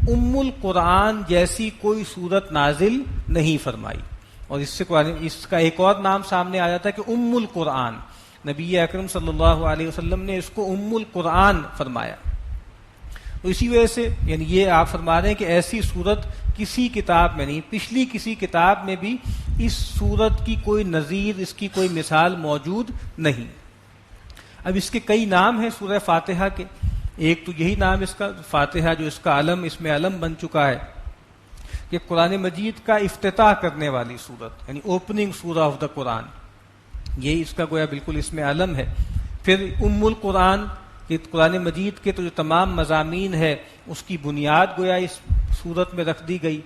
ام القرآن جیسی کوئی صورت نازل نہیں فرمائی۔ اور اس کا ایک اور نام سامنے آ جاتا ہے کہ ام القرآن، نبی اکرم صلی اللہ علیہ وسلم نے اس کو ام القرآن فرمایا۔ تو اسی وجہ سے یعنی یہ آپ فرما رہے ہیں کہ ایسی صورت کسی کتاب میں نہیں، پچھلی کسی کتاب میں بھی اس صورت کی کوئی نظیر، اس کی کوئی مثال موجود نہیں۔ اب اس کے کئی نام ہیں سورہ فاتحہ کے، ایک تو یہی نام اس کا فاتحہ جو اس کا علم، اس میں علم بن چکا ہے کہ قرآن مجید کا افتتاح کرنے والی صورت، یعنی اوپننگ سورہ آف دا قرآن، یہ اس کا گویا بالکل اس میں علم ہے۔ پھر ام القرآن، کہ قرآن مجید کے تو جو تمام مضامین ہے اس کی بنیاد گویا اس صورت میں رکھ دی گئی۔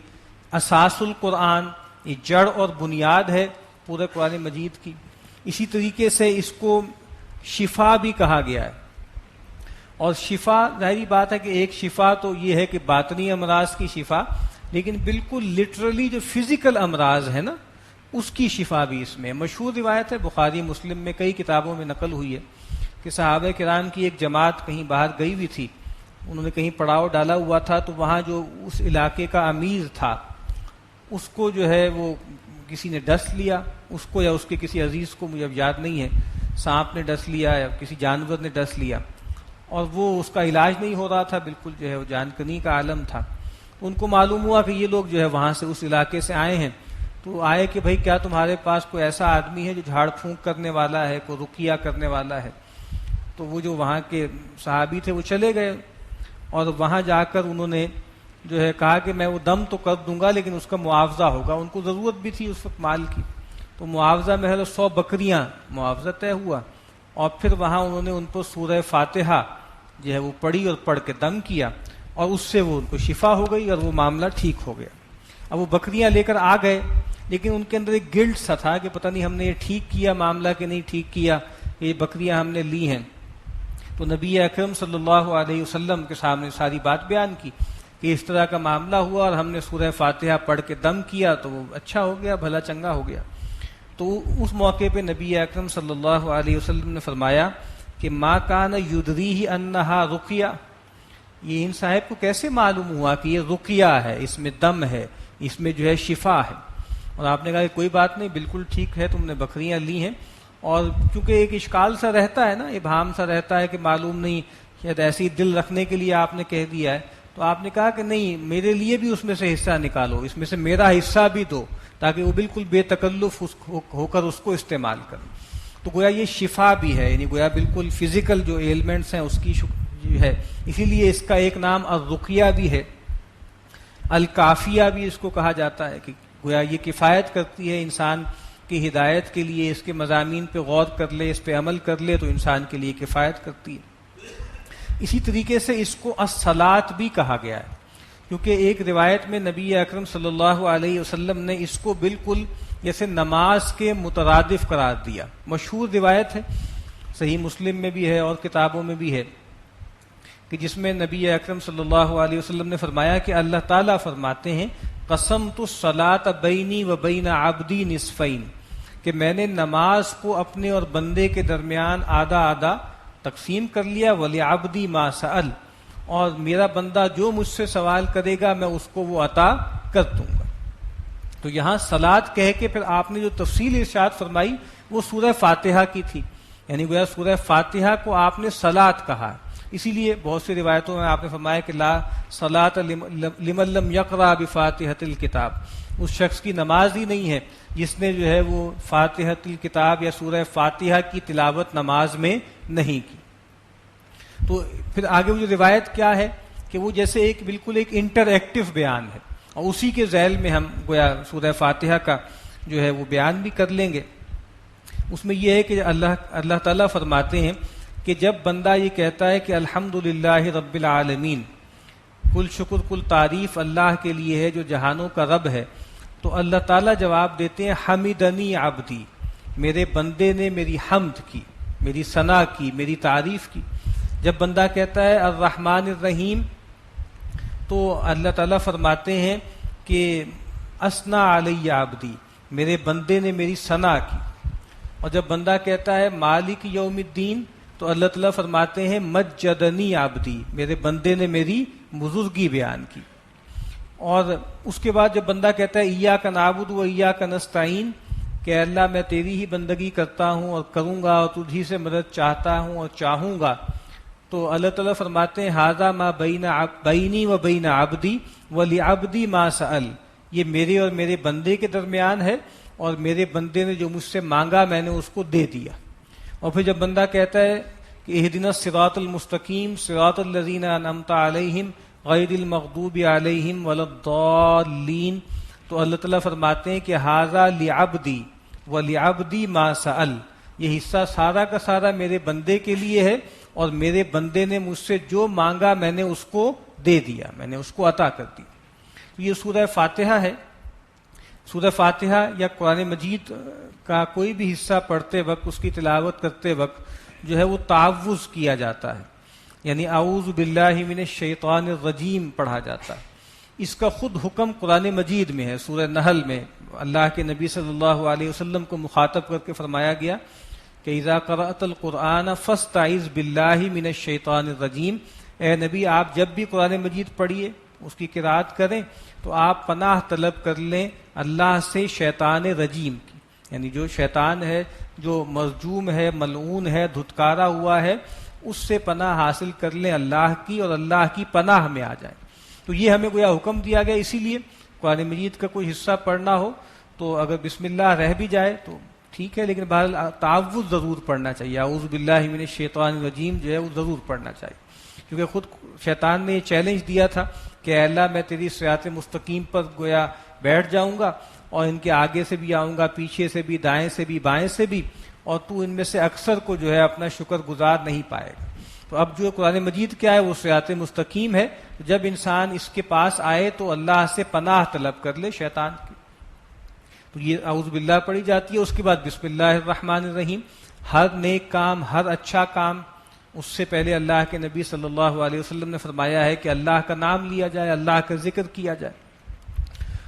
اساس القرآن، یہ جڑ اور بنیاد ہے پورے قرآن مجید کی۔ اسی طریقے سے اس کو شفا بھی کہا گیا ہے، اور شفا ظاہری بات ہے کہ ایک شفا تو یہ ہے کہ باطنی امراض کی شفا، لیکن بالکل لٹرلی جو فزیکل امراض ہے نا اس کی شفا بھی اس میں مشہور روایت ہے، بخاری مسلم میں کئی کتابوں میں نقل ہوئی ہے کہ صحابہ کرام کی ایک جماعت کہیں باہر گئی ہوئی تھی، انہوں نے کہیں پڑاؤ ڈالا ہوا تھا، تو وہاں جو اس علاقے کا امیر تھا اس کو جو ہے وہ کسی نے ڈس لیا، اس کو یا اس کے کسی عزیز کو، مجھے اب یاد نہیں ہے، سانپ نے ڈس لیا یا کسی جانور نے ڈس لیا، اور وہ اس کا علاج نہیں ہو رہا تھا، بالکل جو ہے وہ جان کنی کا عالم تھا۔ ان کو معلوم ہوا کہ یہ لوگ جو ہے وہاں سے اس علاقے سے آئے ہیں، تو آئے کہ بھائی کیا تمہارے پاس کوئی ایسا آدمی ہے جو جھاڑ پھونک کرنے والا ہے، کوئی رقیہ کرنے والا ہے؟ تو وہ جو وہاں کے صحابی تھے وہ چلے گئے، اور وہاں جا کر انہوں نے جو ہے کہا کہ میں وہ دم تو کر دوں گا لیکن اس کا معاوضہ ہوگا۔ ان کو ضرورت بھی تھی اس وقت مال کی، تو معاوضہ محض 100 بکریاں معاوضہ طے ہوا، اور پھر وہاں انہوں نے ان کو سورہ فاتحہ جو ہے وہ پڑھی اور پڑھ کے دم کیا، اور اس سے وہ ان کو شفا ہو گئی اور وہ معاملہ ٹھیک ہو گیا۔ اب وہ بکریاں لے کر آ گئے، لیکن ان کے اندر ایک گلٹ سا تھا کہ پتہ نہیں ہم نے یہ ٹھیک کیا معاملہ کہ نہیں ٹھیک کیا، یہ بکریاں ہم نے لی ہیں۔ تو نبی اکرم صلی اللہ علیہ وسلم کے سامنے ساری بات بیان کی کہ اس طرح کا معاملہ ہوا اور ہم نے سورہ فاتحہ پڑھ کے دم کیا تو وہ اچھا ہو گیا، بھلا چنگا ہو گیا۔ تو اس موقع پہ نبی اکرم صلی اللہ علیہ وسلم نے فرمایا کہ ما کان یدریہ انہا رقیہ، یہ ان صاحب کو کیسے معلوم ہوا کہ یہ رقیہ ہے، اس میں دم ہے، اس میں جو ہے شفا ہے؟ اور آپ نے کہا کہ کوئی بات نہیں، بالکل ٹھیک ہے، تم نے بکریاں لی ہیں۔ اور چونکہ ایک اشکال سا رہتا ہے نا، ابہام سا رہتا ہے کہ معلوم نہیں، شاید ایسی دل رکھنے کے لیے آپ نے کہہ دیا ہے، تو آپ نے کہا کہ نہیں، میرے لیے بھی اس میں سے حصہ نکالو، اس میں سے میرا حصہ بھی دو، تاکہ وہ بالکل بے تکلف ہو کر اس کو استعمال کریں۔ تو گویا یہ شفا بھی ہے، یعنی گویا بالکل فزیکل جو ایلمنٹس ہیں اس کی ہے، اسی لیے اس کا ایک نام الرقیہ بھی ہے، الکافیہ بھی اس کو کہا جاتا ہے، کہ گویا یہ کفایت کرتی ہے انسان کی ہدایت کے لیے، اس کے مضامین پہ غور کر لے، اس پہ عمل کر لے تو انسان کے لیے کفایت کرتی ہے۔ اسی طریقے سے اس کو الصلاۃ بھی کہا گیا ہے، کیونکہ ایک روایت میں نبی اکرم صلی اللہ علیہ وسلم نے اس کو بالکل جیسے نماز کے مترادف قرار دیا۔ مشہور روایت ہے، صحیح مسلم میں بھی ہے اور کتابوں میں بھی ہے، کہ جس میں نبی اکرم صلی اللہ علیہ وسلم نے فرمایا کہ اللہ تعالیٰ فرماتے ہیں قسمت الصلاۃ بینی و بین عبدی نصفین، کہ میں نے نماز کو اپنے اور بندے کے درمیان آدھا آدھا تقسیم کر لیا، وَلِعَبْدِي مَا سَأَلَ، اور میرا بندہ جو مجھ سے سوال کرے گا میں اس کو وہ عطا کر دوں گا۔ تو یہاں صلاۃ کہہ کے پھر آپ نے جو تفصیل ارشاد فرمائی وہ سورہ فاتحہ کی تھی، یعنی گویا سورہ فاتحہ کو آپ نے صلاۃ کہا، اسی لیے بہت سی روایتوں میں آپ نے فرمایا کہ لا صلاۃ لمن لم یقرأ بفاتحۃ الکتاب، اس شخص کی نماز ہی نہیں ہے جس نے جو ہے وہ فاتحۃ الکتاب یا سورہ فاتحہ کی تلاوت نماز میں نہیں کی۔ تو پھر آگے وہ جو روایت کیا ہے کہ وہ جیسے ایک بالکل ایک انٹر ایکٹیو بیان ہے، اور اسی کے ذیل میں ہم گویا سورہ فاتحہ کا جو ہے وہ بیان بھی کر لیں گے۔ اس میں یہ ہے کہ اللہ تعالیٰ فرماتے ہیں کہ جب بندہ یہ کہتا ہے کہ الحمدللہ رب العالمین، کل شکر کل تعریف اللہ کے لیے ہے جو جہانوں کا رب ہے، تو اللہ تعالیٰ جواب دیتے ہیں حمدنی عبدی، میرے بندے نے میری حمد کی، میری ثنا کی، میری تعریف کی۔ جب بندہ کہتا ہے الرحمن الرحیم، تو اللہ تعالیٰ فرماتے ہیں کہ اثنا علی عبدی، میرے بندے نے میری ثنا کی۔ اور جب بندہ کہتا ہے مالک یوم الدین، تو اللہ تعالیٰ فرماتے ہیں مجدنی عبدی، میرے بندے نے میری بزرگی بیان کی۔ اور اس کے بعد جب بندہ کہتا ہے ایاک نعبد و ایاک نستعین، کہ اللہ میں تیری ہی بندگی کرتا ہوں اور کروں گا اور تجھی سے مدد چاہتا ہوں اور چاہوں گا، تو اللہ تعالیٰ فرماتے ہیں ھذا ما بینی و بین عبدی ولعبدی ما سأل، یہ میرے اور میرے بندے کے درمیان ہے، اور میرے بندے نے جو مجھ سے مانگا میں نے اس کو دے دیا۔ اور پھر جب بندہ کہتا ہے کہ اہدنا الصراط المستقیم صراط الذین انعمت علیہم غیر المغضوب علیہم ولا الضالین، تو اللہ تعالیٰ فرماتے ہیں کہ ھذا لعبدی ولعبدی ما سأل، یہ حصہ سارا کا سارا میرے بندے کے لیے ہے، اور میرے بندے نے مجھ سے جو مانگا میں نے اس کو دے دیا، میں نے اس کو عطا کر دی۔ تو یہ سورہ فاتحہ ہے۔ سورہ فاتحہ یا قرآن مجید کا کوئی بھی حصہ پڑھتے وقت، اس کی تلاوت کرتے وقت جو ہے وہ تعوذ کیا جاتا ہے، یعنی اعوذ باللہ من الشیطان الرجیم پڑھا جاتا ہے۔ اس کا خود حکم قرآن مجید میں ہے، سورہ نحل میں اللہ کے نبی صلی اللہ علیہ وسلم کو مخاطب کر کے فرمایا گیا کہ اذا قرأت القرآن فاستعذ باللہ من الشیطان الرجیم، اے نبی آپ جب بھی قرآن مجید پڑھیے، اس کی قرأت کریں، تو آپ پناہ طلب کر لیں اللہ سے شیطان رجیم کی، یعنی جو شیطان ہے، جو مرجوم ہے، ملعون ہے، دھتکارا ہوا ہے، اس سے پناہ حاصل کر لیں اللہ کی، اور اللہ کی پناہ میں آ جائیں۔ تو یہ ہمیں گویا حکم دیا گیا، اسی لیے قرآن مجید کا کوئی حصہ پڑھنا ہو تو اگر بسم اللہ رہ بھی جائے تو ٹھیک ہے، لیکن بہرحال تعوذ ضرور پڑھنا چاہیے، اعوذ باللہ من الشیطان الرجیم جو ہے وہ ضرور پڑھنا چاہیے، کیونکہ خود شیطان نے یہ چیلنج دیا تھا کہ اے اللہ میں تیری صراط مستقیم پر گویا بیٹھ جاؤں گا، اور ان کے آگے سے بھی آؤں گا، پیچھے سے بھی، دائیں سے بھی، بائیں سے بھی، اور تو ان میں سے اکثر کو جو ہے اپنا شکر گزار نہیں پائے گا۔ تو اب جو قرآن مجید کیا ہے وہ صراط مستقیم ہے، جب انسان اس کے پاس آئے تو اللہ سے پناہ طلب کر لے شیطان کی۔ تو یہ اعوذ باللہ پڑھی جاتی ہے، اس کے بعد بسم اللہ الرحمن الرحیم۔ ہر نیک کام، ہر اچھا کام، اس سے پہلے اللہ کے نبی صلی اللہ علیہ وسلم نے فرمایا ہے کہ اللہ کا نام لیا جائے، اللہ کا ذکر کیا جائے۔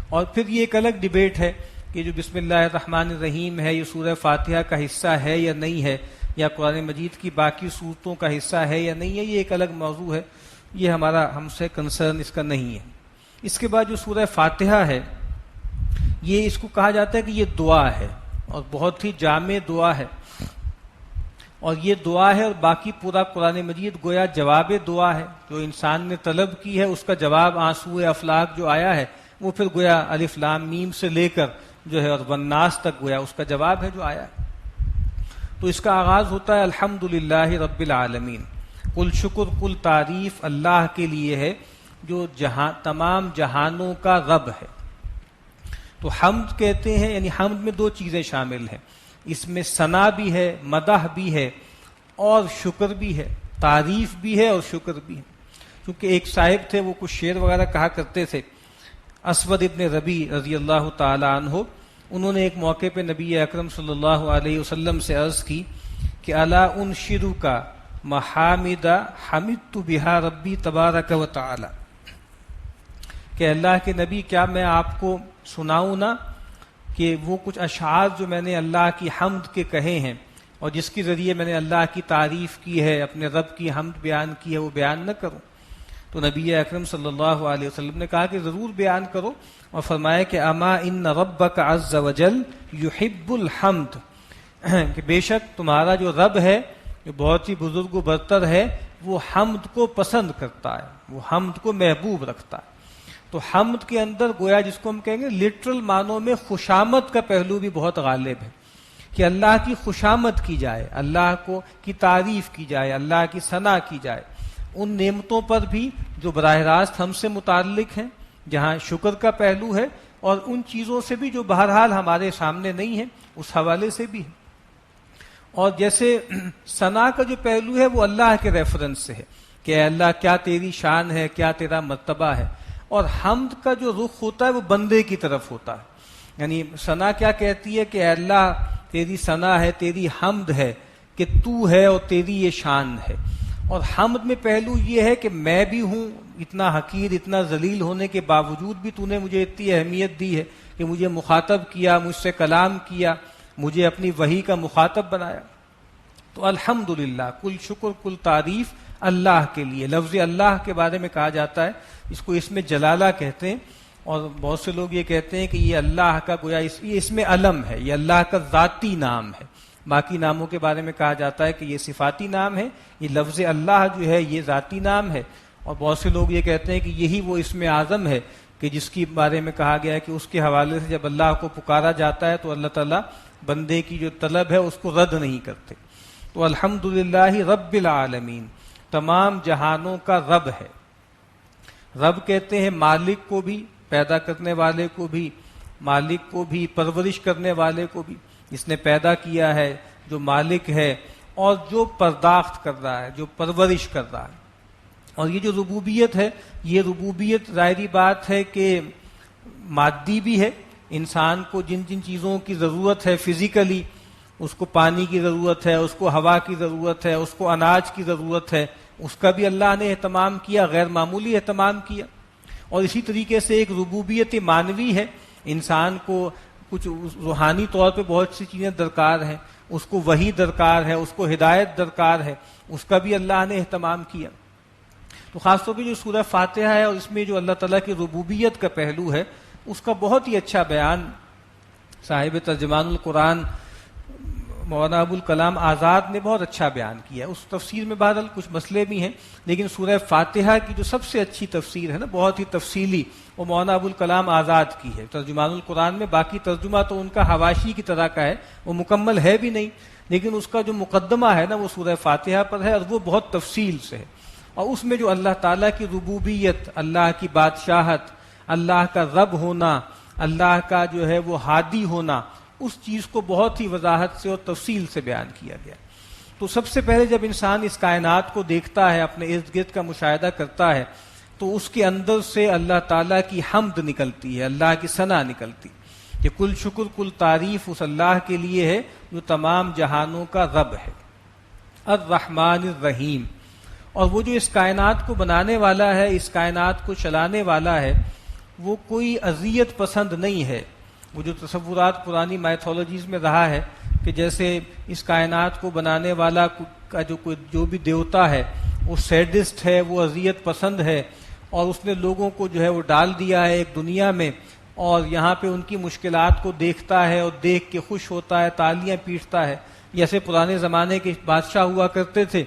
اور پھر یہ ایک الگ ڈیبیٹ ہے کہ جو بسم اللہ الرحمن الرحیم ہے یہ سورہ فاتحہ کا حصہ ہے یا نہیں ہے، یا قرآن مجید کی باقی صورتوں کا حصہ ہے یا نہیں ہے، یہ ایک الگ موضوع ہے، یہ ہم سے کنسرن اس کا نہیں ہے۔ اس کے بعد جو سورہ فاتحہ ہے یہ اس کو کہا جاتا ہے کہ یہ دعا ہے، اور بہت ہی جامع دعا ہے، اور یہ دعا ہے، اور باقی پورا قرآن مجید گویا جواب دعا ہے، جو انسان نے طلب کی ہے اس کا جواب آنسو افلاک جو آیا ہے وہ پھر گویا الف لام میم سے لے کر جو ہے اور والناس تک گویا اس کا جواب ہے جو آیا ہے۔ تو اس کا آغاز ہوتا ہے الحمدللہ رب العالمین، کل شکر کل تعریف اللہ کے لیے ہے جو تمام جہانوں کا رب ہے۔ تو حمد کہتے ہیں، یعنی حمد میں دو چیزیں شامل ہیں، اس میں ثنا بھی ہے، مدح بھی ہے، اور شکر بھی ہے، تعریف بھی ہے اور شکر بھی ہے۔ کیونکہ ایک صاحب تھے وہ کچھ شعر وغیرہ کہا کرتے تھے، اسود ابن ربیع رضی اللہ تعالی عنہ، انہوں نے ایک موقع پہ نبی اکرم صلی اللہ علیہ وسلم سے عرض کی کہ الا انشدک محامد حمدت بها ربی تبارک و تعالی، کہ اللہ کے نبی کیا میں آپ کو سناؤں نا کہ وہ کچھ اشعار جو میں نے اللہ کی حمد کے کہے ہیں اور جس کے ذریعے میں نے اللہ کی تعریف کی ہے، اپنے رب کی حمد بیان کی ہے، وہ بیان نہ کروں؟ تو نبی اکرم صلی اللہ علیہ وسلم نے کہا کہ ضرور بیان کرو، اور فرمایا کہ اما ان ربک عز وجل یحب الحمد، کہ بے شک تمہارا جو رب ہے جو بہت ہی بزرگ و برتر ہے وہ حمد کو پسند کرتا ہے، وہ حمد کو محبوب رکھتا ہے۔ تو حمد کے اندر گویا جس کو ہم کہیں گے لٹرل معنوں میں خوشامد کا پہلو بھی بہت غالب ہے، کہ اللہ کی خوشامد کی جائے، اللہ کو کی تعریف کی جائے، اللہ کی ثنا کی جائے، ان نعمتوں پر بھی جو براہ راست ہم سے متعلق ہیں جہاں شکر کا پہلو ہے، اور ان چیزوں سے بھی جو بہرحال ہمارے سامنے نہیں ہیں اس حوالے سے بھی ہے۔ اور جیسے ثنا کا جو پہلو ہے وہ اللہ کے ریفرنس سے ہے کہ اے اللہ کیا تیری شان ہے، کیا تیرا مرتبہ ہے، اور حمد کا جو رخ ہوتا ہے وہ بندے کی طرف ہوتا ہے، یعنی ثنا کیا کہتی ہے کہ اے اللہ تیری ثنا ہے، تیری حمد ہے کہ تو ہے اور تیری یہ شان ہے۔ اور حمد میں پہلو یہ ہے کہ میں بھی ہوں اتنا حقیر، اتنا ذلیل ہونے کے باوجود بھی تو نے مجھے اتنی اہمیت دی ہے کہ مجھے مخاطب کیا، مجھ سے کلام کیا، مجھے اپنی وحی کا مخاطب بنایا۔ تو الحمدللہ، کل شکر کل تعریف اللہ کے لیے۔ لفظ اللہ کے بارے میں کہا جاتا ہے، اس کو اسم جلالہ کہتے ہیں، اور بہت سے لوگ یہ کہتے ہیں کہ یہ اللہ کا گویا یہ اسم علم ہے، یہ اللہ کا ذاتی نام ہے۔ باقی ناموں کے بارے میں کہا جاتا ہے کہ یہ صفاتی نام ہے، یہ لفظ اللہ جو ہے یہ ذاتی نام ہے، اور بہت سے لوگ یہ کہتے ہیں کہ یہی وہ اسم اعظم ہے کہ جس کے بارے میں کہا گیا ہے کہ اس کے حوالے سے جب اللہ کو پکارا جاتا ہے تو اللہ تعالیٰ بندے کی جو طلب ہے اس کو رد نہیں کرتے۔ تو الحمدللہ رب العالمین، تمام جہانوں کا رب ہے۔ رب کہتے ہیں مالک کو بھی، پیدا کرنے والے کو بھی، مالک کو بھی، پرورش کرنے والے کو بھی، جس نے پیدا کیا ہے، جو مالک ہے، اور جو پرداخت کر رہا ہے، جو پرورش کر رہا ہے۔ اور یہ جو ربوبیت ہے، یہ ربوبیت ظاہری بات ہے کہ مادی بھی ہے، انسان کو جن جن چیزوں کی ضرورت ہے فزیکلی، اس کو پانی کی ضرورت ہے، اس کو ہوا کی ضرورت ہے، اس کو اناج کی ضرورت ہے، اس کا بھی اللہ نے اہتمام کیا، غیر معمولی اہتمام کیا۔ اور اسی طریقے سے ایک ربوبیت معنوی ہے، انسان کو کچھ روحانی طور پہ بہت سی چیزیں درکار ہیں، اس کو وحی درکار ہے، اس کو ہدایت درکار ہے، اس کا بھی اللہ نے اہتمام کیا۔ تو خاص طور پہ جو سورہ فاتحہ ہے اور اس میں جو اللہ تعالیٰ کی ربوبیت کا پہلو ہے اس کا بہت ہی اچھا بیان صاحب ترجمان القرآن مولانا ابو الکلام آزاد نے بہت اچھا بیان کیا ہے۔ اس تفسیر میں بہرحال کچھ مسئلے بھی ہیں، لیکن سورہ فاتحہ کی جو سب سے اچھی تفسیر ہے نا، بہت ہی تفصیلی، وہ مولانا ابو الکلام آزاد کی ہے ترجمان القرآن میں۔ باقی ترجمہ تو ان کا حواشی کی طرح کا ہے، وہ مکمل ہے بھی نہیں، لیکن اس کا جو مقدمہ ہے نا وہ سورہ فاتحہ پر ہے، اور وہ بہت تفصیل سے ہے۔ اور اس میں جو اللہ تعالیٰ کی ربوبیت، اللہ کی بادشاہت، اللہ کا رب ہونا، اللہ کا جو ہے وہ ہادی ہونا، اس چیز کو بہت ہی وضاحت سے اور تفصیل سے بیان کیا گیا۔ تو سب سے پہلے جب انسان اس کائنات کو دیکھتا ہے، اپنے ارد گرد کا مشاہدہ کرتا ہے، تو اس کے اندر سے اللہ تعالیٰ کی حمد نکلتی ہے، اللہ کی ثنا نکلتی۔ کہ کل شکر کل تعریف اس اللہ کے لیے ہے جو تمام جہانوں کا رب ہے، الرحمن الرحیم، اور وہ جو اس کائنات کو بنانے والا ہے، اس کائنات کو چلانے والا ہے، وہ کوئی اذیت پسند نہیں ہے۔ وہ جو تصورات پرانی مائتھولوجیز میں رہا ہے کہ جیسے اس کائنات کو بنانے والا کا جو بھی دیوتا ہے وہ سیڈسٹ ہے، وہ اذیت پسند ہے، اور اس نے لوگوں کو جو ہے وہ ڈال دیا ہے ایک دنیا میں، اور یہاں پہ ان کی مشکلات کو دیکھتا ہے اور دیکھ کے خوش ہوتا ہے، تالیاں پیٹتا ہے۔ جیسے پرانے زمانے کے بادشاہ ہوا کرتے تھے،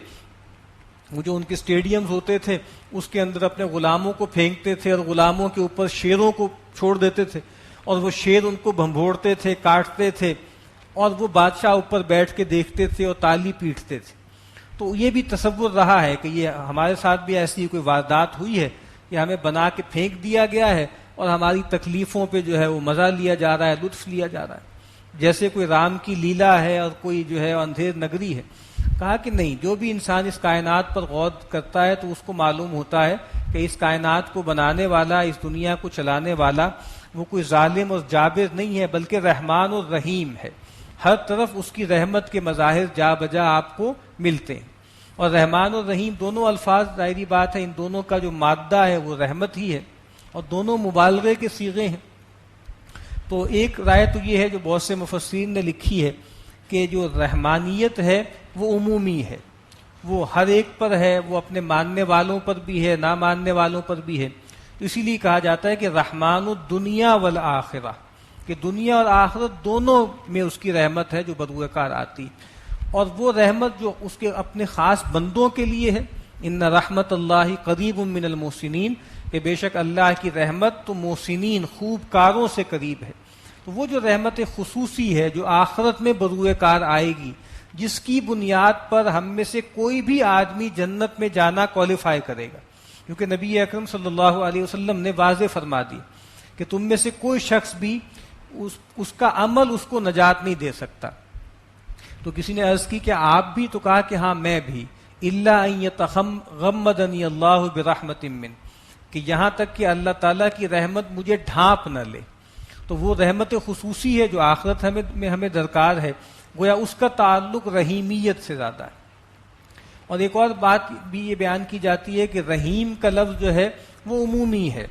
وہ جو ان کے اسٹیڈیمز ہوتے تھے اس کے اندر اپنے غلاموں کو پھینکتے تھے اور غلاموں کے اوپر شیروں کو چھوڑ دیتے تھے، اور وہ شیر ان کو بھنبھوڑتے تھے، کاٹتے تھے، اور وہ بادشاہ اوپر بیٹھ کے دیکھتے تھے اور تالی پیٹتے تھے۔ تو یہ بھی تصور رہا ہے کہ یہ ہمارے ساتھ بھی ایسی کوئی واردات ہوئی ہے کہ ہمیں بنا کے پھینک دیا گیا ہے اور ہماری تکلیفوں پہ جو ہے وہ مزہ لیا جا رہا ہے، لطف لیا جا رہا ہے، جیسے کوئی رام کی لیلا ہے اور کوئی جو ہے اندھیر نگری ہے۔ کہا کہ نہیں، جو بھی انسان اس کائنات پر غور کرتا ہے تو اس کو معلوم ہوتا ہے کہ اس کائنات کو بنانے والا، اس دنیا کو چلانے والا وہ کوئی ظالم اور جابر نہیں ہے، بلکہ رحمان اور رحیم ہے۔ ہر طرف اس کی رحمت کے مظاہر جا بجا آپ کو ملتے ہیں، اور رحمان اور رحیم دونوں الفاظ ظاہری بات ہے ان دونوں کا جو مادہ ہے وہ رحمت ہی ہے، اور دونوں مبالغے کے صیغے ہیں۔ تو ایک رائے تو یہ ہے جو بہت سے مفسرین نے لکھی ہے کہ جو رحمانیت ہے وہ عمومی ہے، وہ ہر ایک پر ہے، وہ اپنے ماننے والوں پر بھی ہے، نہ ماننے والوں پر بھی ہے۔ اسی لیے کہا جاتا ہے کہ رحمان الدنیا والآخرہ، کہ دنیا اور آخرت دونوں میں اس کی رحمت ہے جو بروئے کار آتی، اور وہ رحمت جو اس کے اپنے خاص بندوں کے لیے ہے، ان رحمت اللہ قریب من المحسنین، کہ بے شک اللہ کی رحمت تو محسنین خوب کاروں سے قریب ہے۔ تو وہ جو رحمت خصوصی ہے جو آخرت میں بروئے کار آئے گی، جس کی بنیاد پر ہم میں سے کوئی بھی آدمی جنت میں جانا کوالیفائی کرے گا، کیونکہ نبی اکرم صلی اللہ علیہ وسلم نے واضح فرما دی کہ تم میں سے کوئی شخص بھی اس کا عمل اس کو نجات نہیں دے سکتا۔ تو کسی نے عرض کی کہ آپ بھی؟ تو کہا کہ ہاں میں بھی، الا ان یتغمدنی اللہ برحمت من، کہ یہاں تک کہ اللہ تعالیٰ کی رحمت مجھے ڈھانپ نہ لے۔ تو وہ رحمت خصوصی ہے جو آخرت میں ہمیں درکار ہے، گویا اس کا تعلق رحیمیت سے زیادہ ہے۔ اور ایک اور بات بھی یہ بیان کی جاتی ہے کہ رحیم کا لفظ جو ہے وہ عمومی ہے،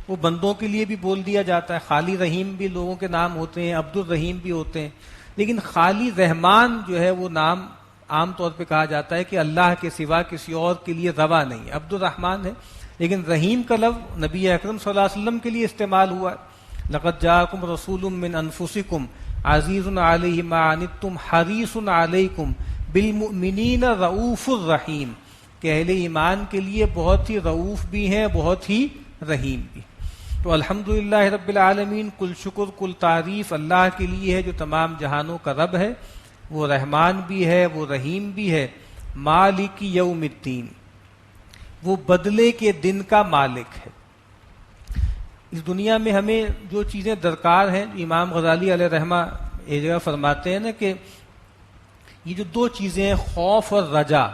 وہ بندوں کے لیے بھی بول دیا جاتا ہے، خالی رحیم بھی لوگوں کے نام ہوتے ہیں، عبد الرحیم بھی ہوتے ہیں، لیکن خالی رحمان جو ہے وہ نام عام طور پہ کہا جاتا ہے کہ اللہ کے سوا کسی اور کے لیے روا نہیں، عبد الرحمن ہے، لیکن رحیم کا لفظ نبی اکرم صلی اللہ علیہ وسلم کے لیے استعمال ہوا ہے۔ لقد جاءکم رسول من انفسکم عزیز علیہ ما عنتم حریص علیکم بالمؤمنین رؤوف الرحیم، کہ اہل ایمان کے لیے بہت ہی رؤوف بھی ہیں، بہت ہی رحیم بھی۔ تو الحمدللہ رب العالمین، کل شکر کل تعریف اللہ کے لیے ہے جو تمام جہانوں کا رب ہے، وہ رحمان بھی ہے، وہ رحیم بھی ہے، مالک یوم الدین، وہ بدلے کے دن کا مالک ہے۔ اس دنیا میں ہمیں جو چیزیں درکار ہیں، امام غزالی علیہ رحمہ ایک جگہ فرماتے ہیں نا کہ یہ جو دو چیزیں ہیں، خوف اور رجا،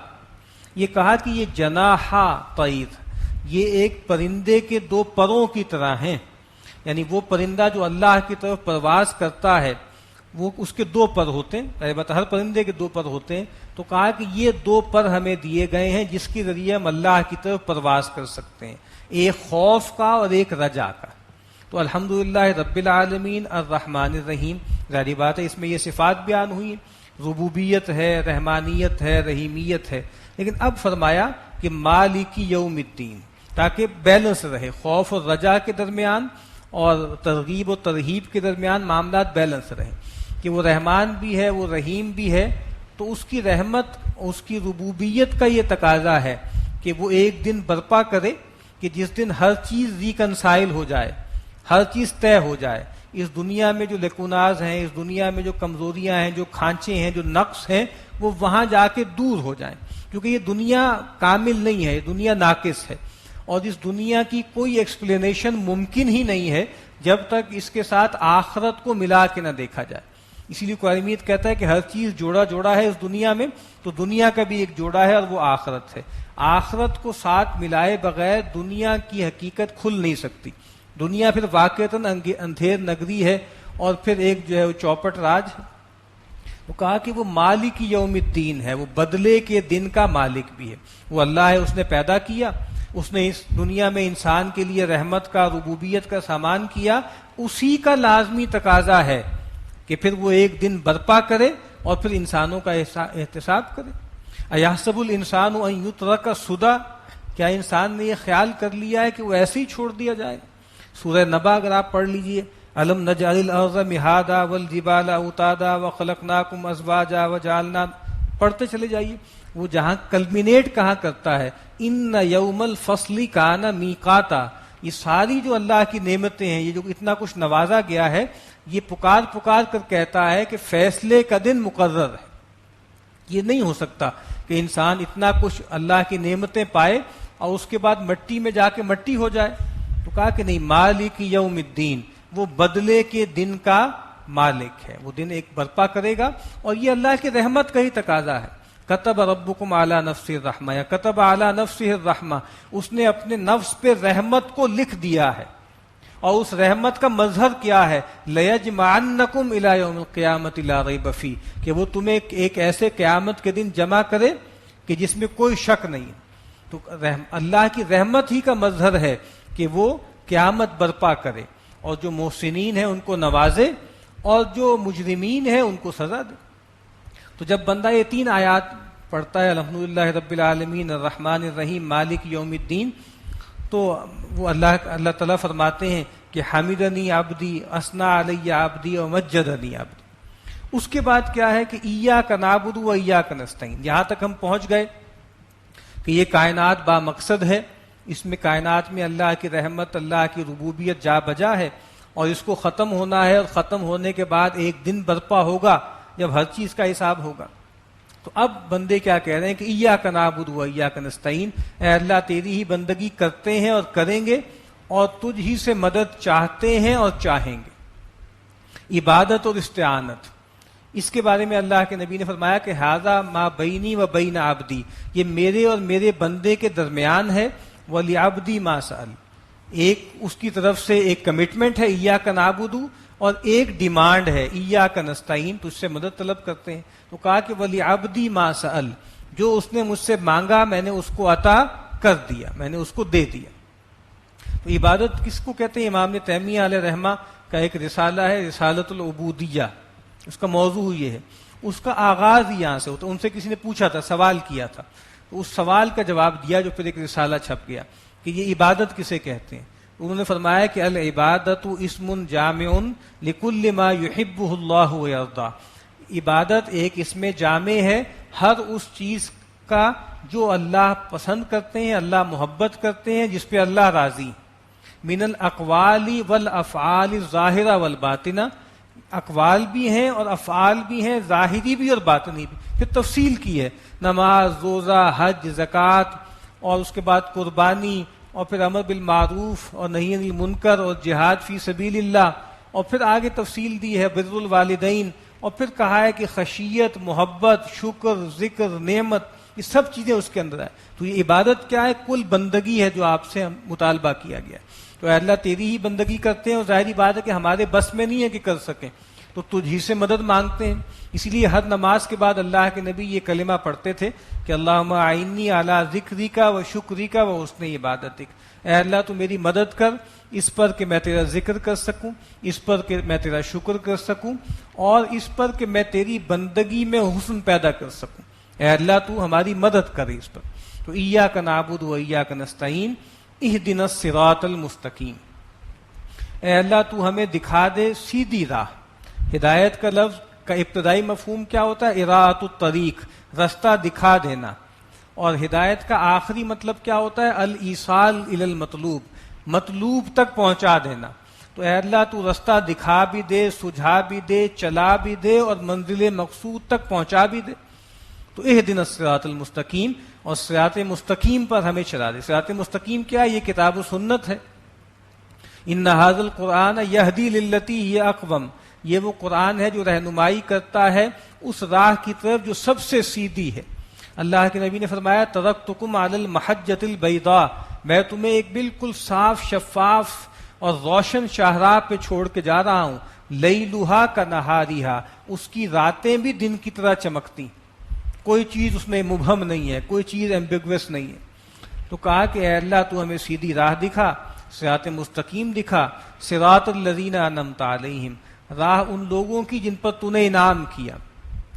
یہ کہا کہ یہ جناحا طیر، یہ ایک پرندے کے دو پروں کی طرح ہیں، یعنی وہ پرندہ جو اللہ کی طرف پرواز کرتا ہے وہ اس کے دو پر ہوتے ہیں، البتہ ہر پرندے کے دو پر ہوتے ہیں، تو کہا کہ یہ دو پر ہمیں دیے گئے ہیں جس کے ذریعے ہم اللہ کی طرف پرواز کر سکتے ہیں، ایک خوف کا اور ایک رجا کا۔ تو الحمدللہ رب العالمین الرحمن الرحیم، ظاہری بات ہے اس میں یہ صفات بیان ہوئی، ربوبیت ہے، رحمانیت ہے، رحیمیت ہے، لیکن اب فرمایا کہ مالک یوم الدین، تاکہ بیلنس رہے، خوف اور رجا کے درمیان اور ترغیب و ترہیب کے درمیان معاملات بیلنس رہے، کہ وہ رحمان بھی ہے، وہ رحیم بھی ہے، تو اس کی رحمت، اس کی ربوبیت کا یہ تقاضا ہے کہ وہ ایک دن برپا کرے کہ جس دن ہر چیز ریکنسائل ہو جائے، ہر چیز طے ہو جائے، اس دنیا میں جو لیکوناز ہیں، اس دنیا میں جو کمزوریاں ہیں، جو کھانچے ہیں، جو نقص ہیں، وہ وہاں جا کے دور ہو جائیں، کیونکہ یہ دنیا کامل نہیں ہے، یہ دنیا ناقص ہے، اور اس دنیا کی کوئی ایکسپلینیشن ممکن ہی نہیں ہے جب تک اس کے ساتھ آخرت کو ملا کے نہ دیکھا جائے۔ اسی لیے قرآن مجید کہتا ہے کہ ہر چیز جوڑا جوڑا ہے اس دنیا میں، تو دنیا کا بھی ایک جوڑا ہے اور وہ آخرت ہے۔ آخرت کو ساتھ ملائے بغیر دنیا کی حقیقت کھل نہیں سکتی، دنیا پھر واقعتاً اندھیر نگری ہے، اور پھر ایک جو ہے وہ چوپٹ راج ہے. وہ کہا کہ وہ مالک یوم الدین ہے، وہ بدلے کے دن کا مالک بھی ہے. وہ اللہ ہے، اس نے پیدا کیا، اس نے اس دنیا میں انسان کے لیے رحمت کا، ربوبیت کا سامان کیا. اسی کا لازمی تقاضا ہے کہ پھر وہ ایک دن برپا کرے اور پھر انسانوں کا احتساب کرے. ایحسب الانسان ان یترک سدی، کیا انسان نے یہ خیال کر لیا ہے کہ وہ ایسے ہی چھوڑ دیا جائے؟ سورہ نبا اگر آپ پڑھ لیجئے، الم نجعل الارض مہادا والجبال اوتادا وخلقناکم ازواجا وجعلنا، پڑھتے چلے جائیے. وہ جہاں کلمینیٹ کہاں کرتا ہے، ان یوم الفصل کان میقاتا. یہ ساری جو اللہ کی نعمتیں ہیں، یہ جو اتنا کچھ نوازا گیا ہے، یہ پکار پکار کر کہتا ہے کہ فیصلے کا دن مقرر ہے. یہ نہیں ہو سکتا کہ انسان اتنا کچھ اللہ کی نعمتیں پائے اور اس کے بعد مٹی میں جا کے مٹی ہو جائے. تو کہا کہ نہیں، مالک یوم الدین، وہ بدلے کے دن کا مالک ہے، وہ دن ایک برپا کرے گا. اور یہ اللہ کی رحمت کا ہی تقاضا ہے. کتب ربکم علی نفسہ الرحمہ، یا کتب علی نفسہ الرحمہ، اس نے اپنے نفس پہ رحمت کو لکھ دیا ہے. اور اس رحمت کا مظہر کیا ہے؟ لیجمعنکم الی یوم القیامۃ لا ریب فیہ، کہ وہ تمہیں ایک ایسے قیامت کے دن جمع کرے کہ جس میں کوئی شک نہیں. تو اللہ کی رحمت ہی کا مظہر ہے کہ وہ قیامت برپا کرے، اور جو محسنین ہیں ان کو نوازے، اور جو مجرمین ہیں ان کو سزا دے. تو جب بندہ یہ 3 آیات پڑھتا ہے، الحمدللہ رب العالمین الرحمن الرحیم مالک یوم الدین، تو وہ اللہ تعالیٰ فرماتے ہیں کہ حمدنی عبدی، اثنا علی عبدی و مجدنی عبدی. اس کے بعد کیا ہے کہ ایاک نعبد و ایاک نستعین. یہاں تک ہم پہنچ گئے کہ یہ کائنات با مقصد ہے، اس میں کائنات میں اللہ کی رحمت، اللہ کی ربوبیت جا بجا ہے، اور اس کو ختم ہونا ہے، اور ختم ہونے کے بعد ایک دن برپا ہوگا جب ہر چیز کا حساب ہوگا. تو اب بندے کیا کہہ رہے ہیں کہ ایاک نعبد و ایاک نستعین، اے اللہ تیری ہی بندگی کرتے ہیں اور کریں گے، اور تجھ ہی سے مدد چاہتے ہیں اور چاہیں گے. عبادت اور استعانت، اس کے بارے میں اللہ کے نبی نے فرمایا کہ ھذا ما بینی و بین عبدی، یہ میرے اور میرے بندے کے درمیان ہے. وَلِعَبْدِي مَا سَأَلَ، ایک اس کی طرف سے ایک کمٹمنٹ ہے ایاک نعبد، اور ایک ڈیمانڈ ہے ایاک نستعین، تجھ سے مدد طلب کرتے ہیں. تو کہا کہ وَلِعَبْدِي مَا سَأَلَ، جو اس نے مجھ سے مانگا میں نے اس کو عطا کر دیا، میں نے اس کو دے دیا. تو عبادت کس کو کہتے ہیں؟ امام نے تیمیہ علیہ رحمہ کا ایک رسالہ ہے، رسالۃ العبودیہ، اس کا موضوع یہ ہے. اس کا آغاز یہاں سے ہوتا. ان سے کسی نے پوچھا تھا، سوال کیا تھا، تو اس سوال کا جواب دیا جو پھر ایک رسالہ چھپ گیا کہ یہ عبادت کسے کہتے ہیں. انہوں نے فرمایا کہ العبادت اسم جامع لکل ما یحبہ اللہ ویرضا، عبادت ایک اسم جامع ہے ہر اس چیز کا جو اللہ پسند کرتے ہیں، اللہ محبت کرتے ہیں، جس پہ اللہ راضی. من الاقوال والافعال الظاہرہ والباطنہ، اقوال بھی ہیں اور افعال بھی ہیں، ظاہری بھی اور باطنی بھی. پھر تفصیل کی ہے، نماز، روزہ، حج، زکوٰۃ، اور اس کے بعد قربانی، اور پھر امر بالمعروف اور نہی عن المنکر، اور جہاد فی سبیل اللہ، اور پھر آگے تفصیل دی ہے بر الوالدین، اور پھر کہا ہے کہ خشیت، محبت، شکر، ذکر، نعمت، یہ سب چیزیں اس کے اندر ہے. تو یہ عبادت کیا ہے؟ کل بندگی ہے جو آپ سے مطالبہ کیا گیا ہے. تو اے اللہ تیری ہی بندگی کرتے ہیں، اور ظاہری بات ہے کہ ہمارے بس میں نہیں ہے کہ کر سکیں، تو تجھ ہی سے مدد مانگتے ہیں. اسی لیے ہر نماز کے بعد اللہ کے نبی یہ کلمہ پڑھتے تھے کہ اللہم اعنی علی ذکرک و شکرک و حسن عبادتک. اے اللہ تو میری مدد کر اس پر کہ میں تیرا ذکر کر سکوں، اس پر کہ میں تیرا شکر کر سکوں، اور اس پر کہ میں تیری بندگی میں حسن پیدا کر سکوں. اے اللہ تو ہماری مدد کر اس پر. تو ایاک نعبد و ایاک نستعین اہدنا الصراط المستقیم، اے اللہ تو ہمیں دکھا دے سیدھی راہ. ہدایت کا لفظ کا ابتدائی مفہوم کیا ہوتا ہے؟ اراۃ الطریق، رستہ دکھا دینا. اور ہدایت کا آخری مطلب کیا ہوتا ہے؟ الایصال الی المطلوب، مطلوب تک پہنچا دینا. تو اے اللہ تو رستہ دکھا بھی دے، سجھا بھی دے، چلا بھی دے، اور منزل مقصود تک پہنچا بھی دے. تو اہدنا الصراط المستقیم، اور صراط مستقیم پر ہمیں چلا دے. صراط مستقیم کیا ہے؟ یہ کتاب و سنت ہے. ان ھذا القرآن یہدی للتی ہی اقوم، یہ وہ قرآن ہے جو رہنمائی کرتا ہے اس راہ کی طرف جو سب سے سیدھی ہے. اللہ کے نبی نے فرمایا ترکتکم علی المحجۃ البیضاء، میں تمہیں ایک بالکل صاف، شفاف اور روشن شاہراہ پہ چھوڑ کے جا رہا ہوں. لیلھا کنہاریھا، اس کی راتیں بھی دن کی طرح چمکتی، کوئی چیز اس میں مبہم نہیں ہے، کوئی چیز ایمبیگوس نہیں ہے۔ تو کہا کہ اے اللہ تو ہمیں سیدھی راہ دکھا، صراط مستقیم دکھا، صراط الذین انعمت علیہم، راہ ان لوگوں کی جن پر تو نے انعام کیا۔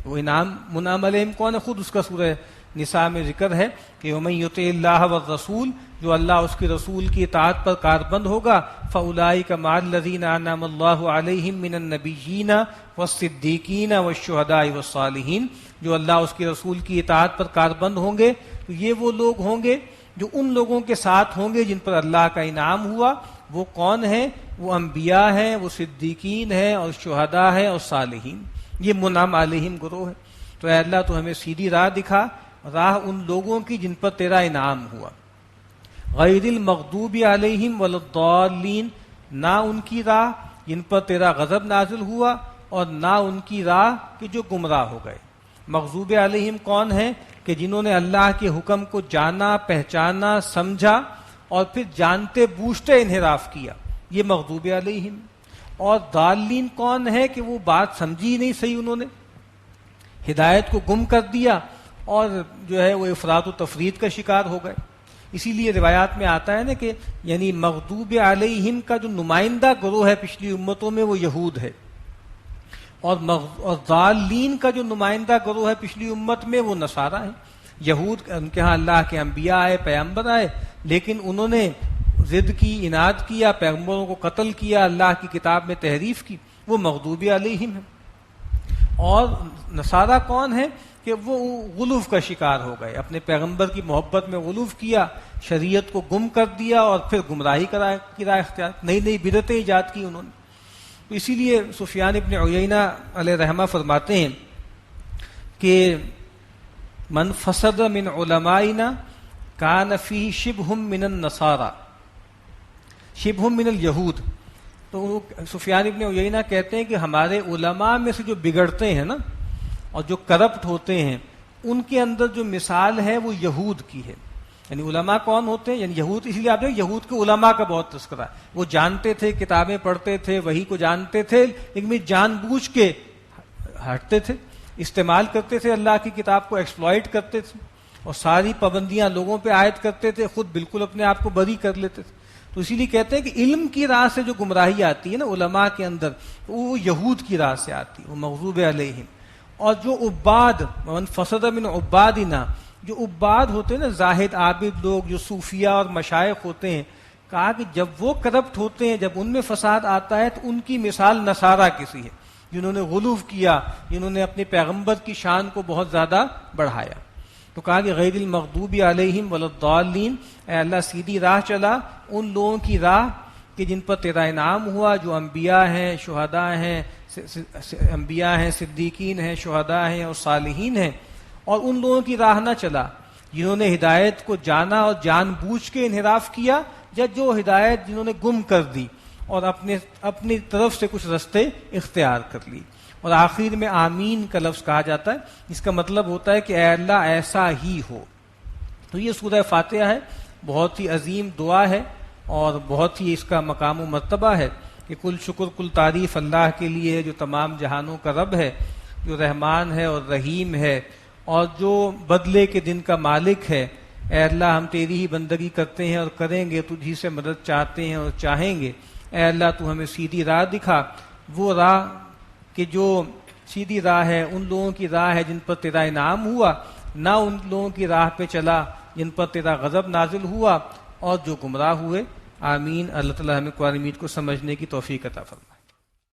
وہ انعام منعم علیہم کون ہے؟ خود اس کا سورہ نساء میں ذکر ہے کہ ومن یطع اللہ والرسول، جو اللہ اس کے رسول کی اطاعت پر کاربند ہوگا، فاولئک مع الذین انعم اللہ علیہم من النبیین والصدیقین والشہداء والصالحین، جو اللہ اس کے رسول کی اطاعت پر کاربند ہوں گے تو یہ وہ لوگ ہوں گے جو ان لوگوں کے ساتھ ہوں گے جن پر اللہ کا انعام ہوا۔ وہ کون ہیں؟ وہ انبیاء ہیں، وہ صدیقین ہیں اور شہداء ہیں اور صالحین، یہ منعم علیہم گروہ ہے۔ تو اے اللہ تو ہمیں سیدھی راہ دکھا، راہ ان لوگوں کی جن پر تیرا انعام ہوا، غیر المغضوب علیہم ولا الضالین، نہ ان کی راہ جن پر تیرا غضب نازل ہوا اور نہ ان کی راہ کہ جو گمراہ ہو گئے۔ مغضوب علیہم کون ہیں؟ کہ جنہوں نے اللہ کے حکم کو جانا، پہچانا، سمجھا اور پھر جانتے بوجھتے انحراف کیا، یہ مغضوب علیہم۔ اور ضالین کون ہے؟ کہ وہ بات سمجھی نہیں صحیح، انہوں نے ہدایت کو گم کر دیا اور جو ہے وہ افراط و تفرید کا شکار ہو گئے۔ اسی لیے روایات میں آتا ہے نا کہ یعنی مغضوب علیہم کا جو نمائندہ گروہ ہے پچھلی امتوں میں وہ یہود ہے، اور ضالین کا جو نمائندہ گروہ ہے پچھلی امت میں وہ نصارہ ہیں۔ یہود ان کے ہاں اللہ کے انبیاء آئے، پیغمبر آئے، لیکن انہوں نے ضد کی، اناد کیا، پیغمبروں کو قتل کیا، اللہ کی کتاب میں تحریف کی، وہ مغضوب علیہم ہیں۔ اور نصارہ کون ہے؟ کہ وہ غلو کا شکار ہو گئے، اپنے پیغمبر کی محبت میں غلو کیا، شریعت کو گم کر دیا اور پھر گمراہی کی راہ اختیار، نئی نئی بدعتیں ایجاد کی انہوں نے۔ تو اسی لیے سفیان ابن عیینہ علیہ رحمہ فرماتے ہیں کہ من فسد من علمائنا کان فیہ شبہ من النصارى شبہ من الیہود۔ تو سفیان ابن عیینہ کہتے ہیں کہ ہمارے علماء میں سے جو بگڑتے ہیں نا اور جو کرپٹ ہوتے ہیں، ان کے اندر جو مثال ہے وہ یہود کی ہے۔ یعنی علماء کون ہوتے ہیں؟ یعنی یہود، اس لیے آپ دیکھیں یہود کے علماء کا بہت تذکرہ ہے، وہ جانتے تھے، کتابیں پڑھتے تھے، وحی کو جانتے تھے، لیکن جان بوجھ کے ہٹتے تھے، استعمال کرتے تھے، اللہ کی کتاب کو ایکسپلائٹ کرتے تھے اور ساری پابندیاں لوگوں پہ عائد کرتے تھے، خود بالکل اپنے آپ کو بری کر لیتے تھے۔ تو اسی لیے کہتے ہیں کہ علم کی راہ سے جو گمراہی آتی ہے نا علماء کے اندر، وہ یہود کی راہ سے آتی ہے، وہ مغضوب علیہم۔ اور جو عباد، من فسد من عبادنا، جو عباد ہوتے ہیں نا، زاہد عابد لوگ جو صوفیہ اور مشائخ ہوتے ہیں، کہا کہ جب وہ کرپٹ ہوتے ہیں، جب ان میں فساد آتا ہے تو ان کی مثال نصارہ کسی ہے، جنہوں نے غلو کیا، جنہوں نے اپنے پیغمبر کی شان کو بہت زیادہ بڑھایا۔ تو کہا کہ غیر المغضوب علیہم ولا الضالین، اے اللہ سیدھی راہ چلا ان لوگوں کی راہ کہ جن پر تیرا انعام ہوا، جو انبیاء ہیں، شہداء ہیں، انبیاء ہیں، صدیقین ہیں، شہداء ہیں اور صالحین ہیں۔ اور ان لوگوں کی راہ نہ چلا جنہوں نے ہدایت کو جانا اور جان بوجھ کے انحراف کیا، یا جو ہدایت جنہوں نے گم کر دی اور اپنی طرف سے کچھ رستے اختیار کر لی۔ اور آخر میں آمین کا لفظ کہا جاتا ہے، اس کا مطلب ہوتا ہے کہ اے اللہ ایسا ہی ہو۔ تو یہ سورہ فاتحہ ہے، بہت ہی عظیم دعا ہے اور بہت ہی اس کا مقام و مرتبہ ہے کہ کل شکر کل تعریف اللہ کے لیے جو تمام جہانوں کا رب ہے، جو رحمان ہے اور رحیم ہے اور جو بدلے کے دن کا مالک ہے۔ اے اللہ ہم تیری ہی بندگی کرتے ہیں اور کریں گے، تجھی سے مدد چاہتے ہیں اور چاہیں گے۔ اے اللہ تو ہمیں سیدھی راہ دکھا، وہ راہ کہ جو سیدھی راہ ہے، ان لوگوں کی راہ ہے جن پر تیرا انعام ہوا، نہ ان لوگوں کی راہ پہ چلا جن پر تیرا غضب نازل ہوا اور جو گمراہ ہوئے۔ آمین۔ اللہ تعالی ہمیں قرآن مجید کو سمجھنے کی توفیق عطا فرمائے۔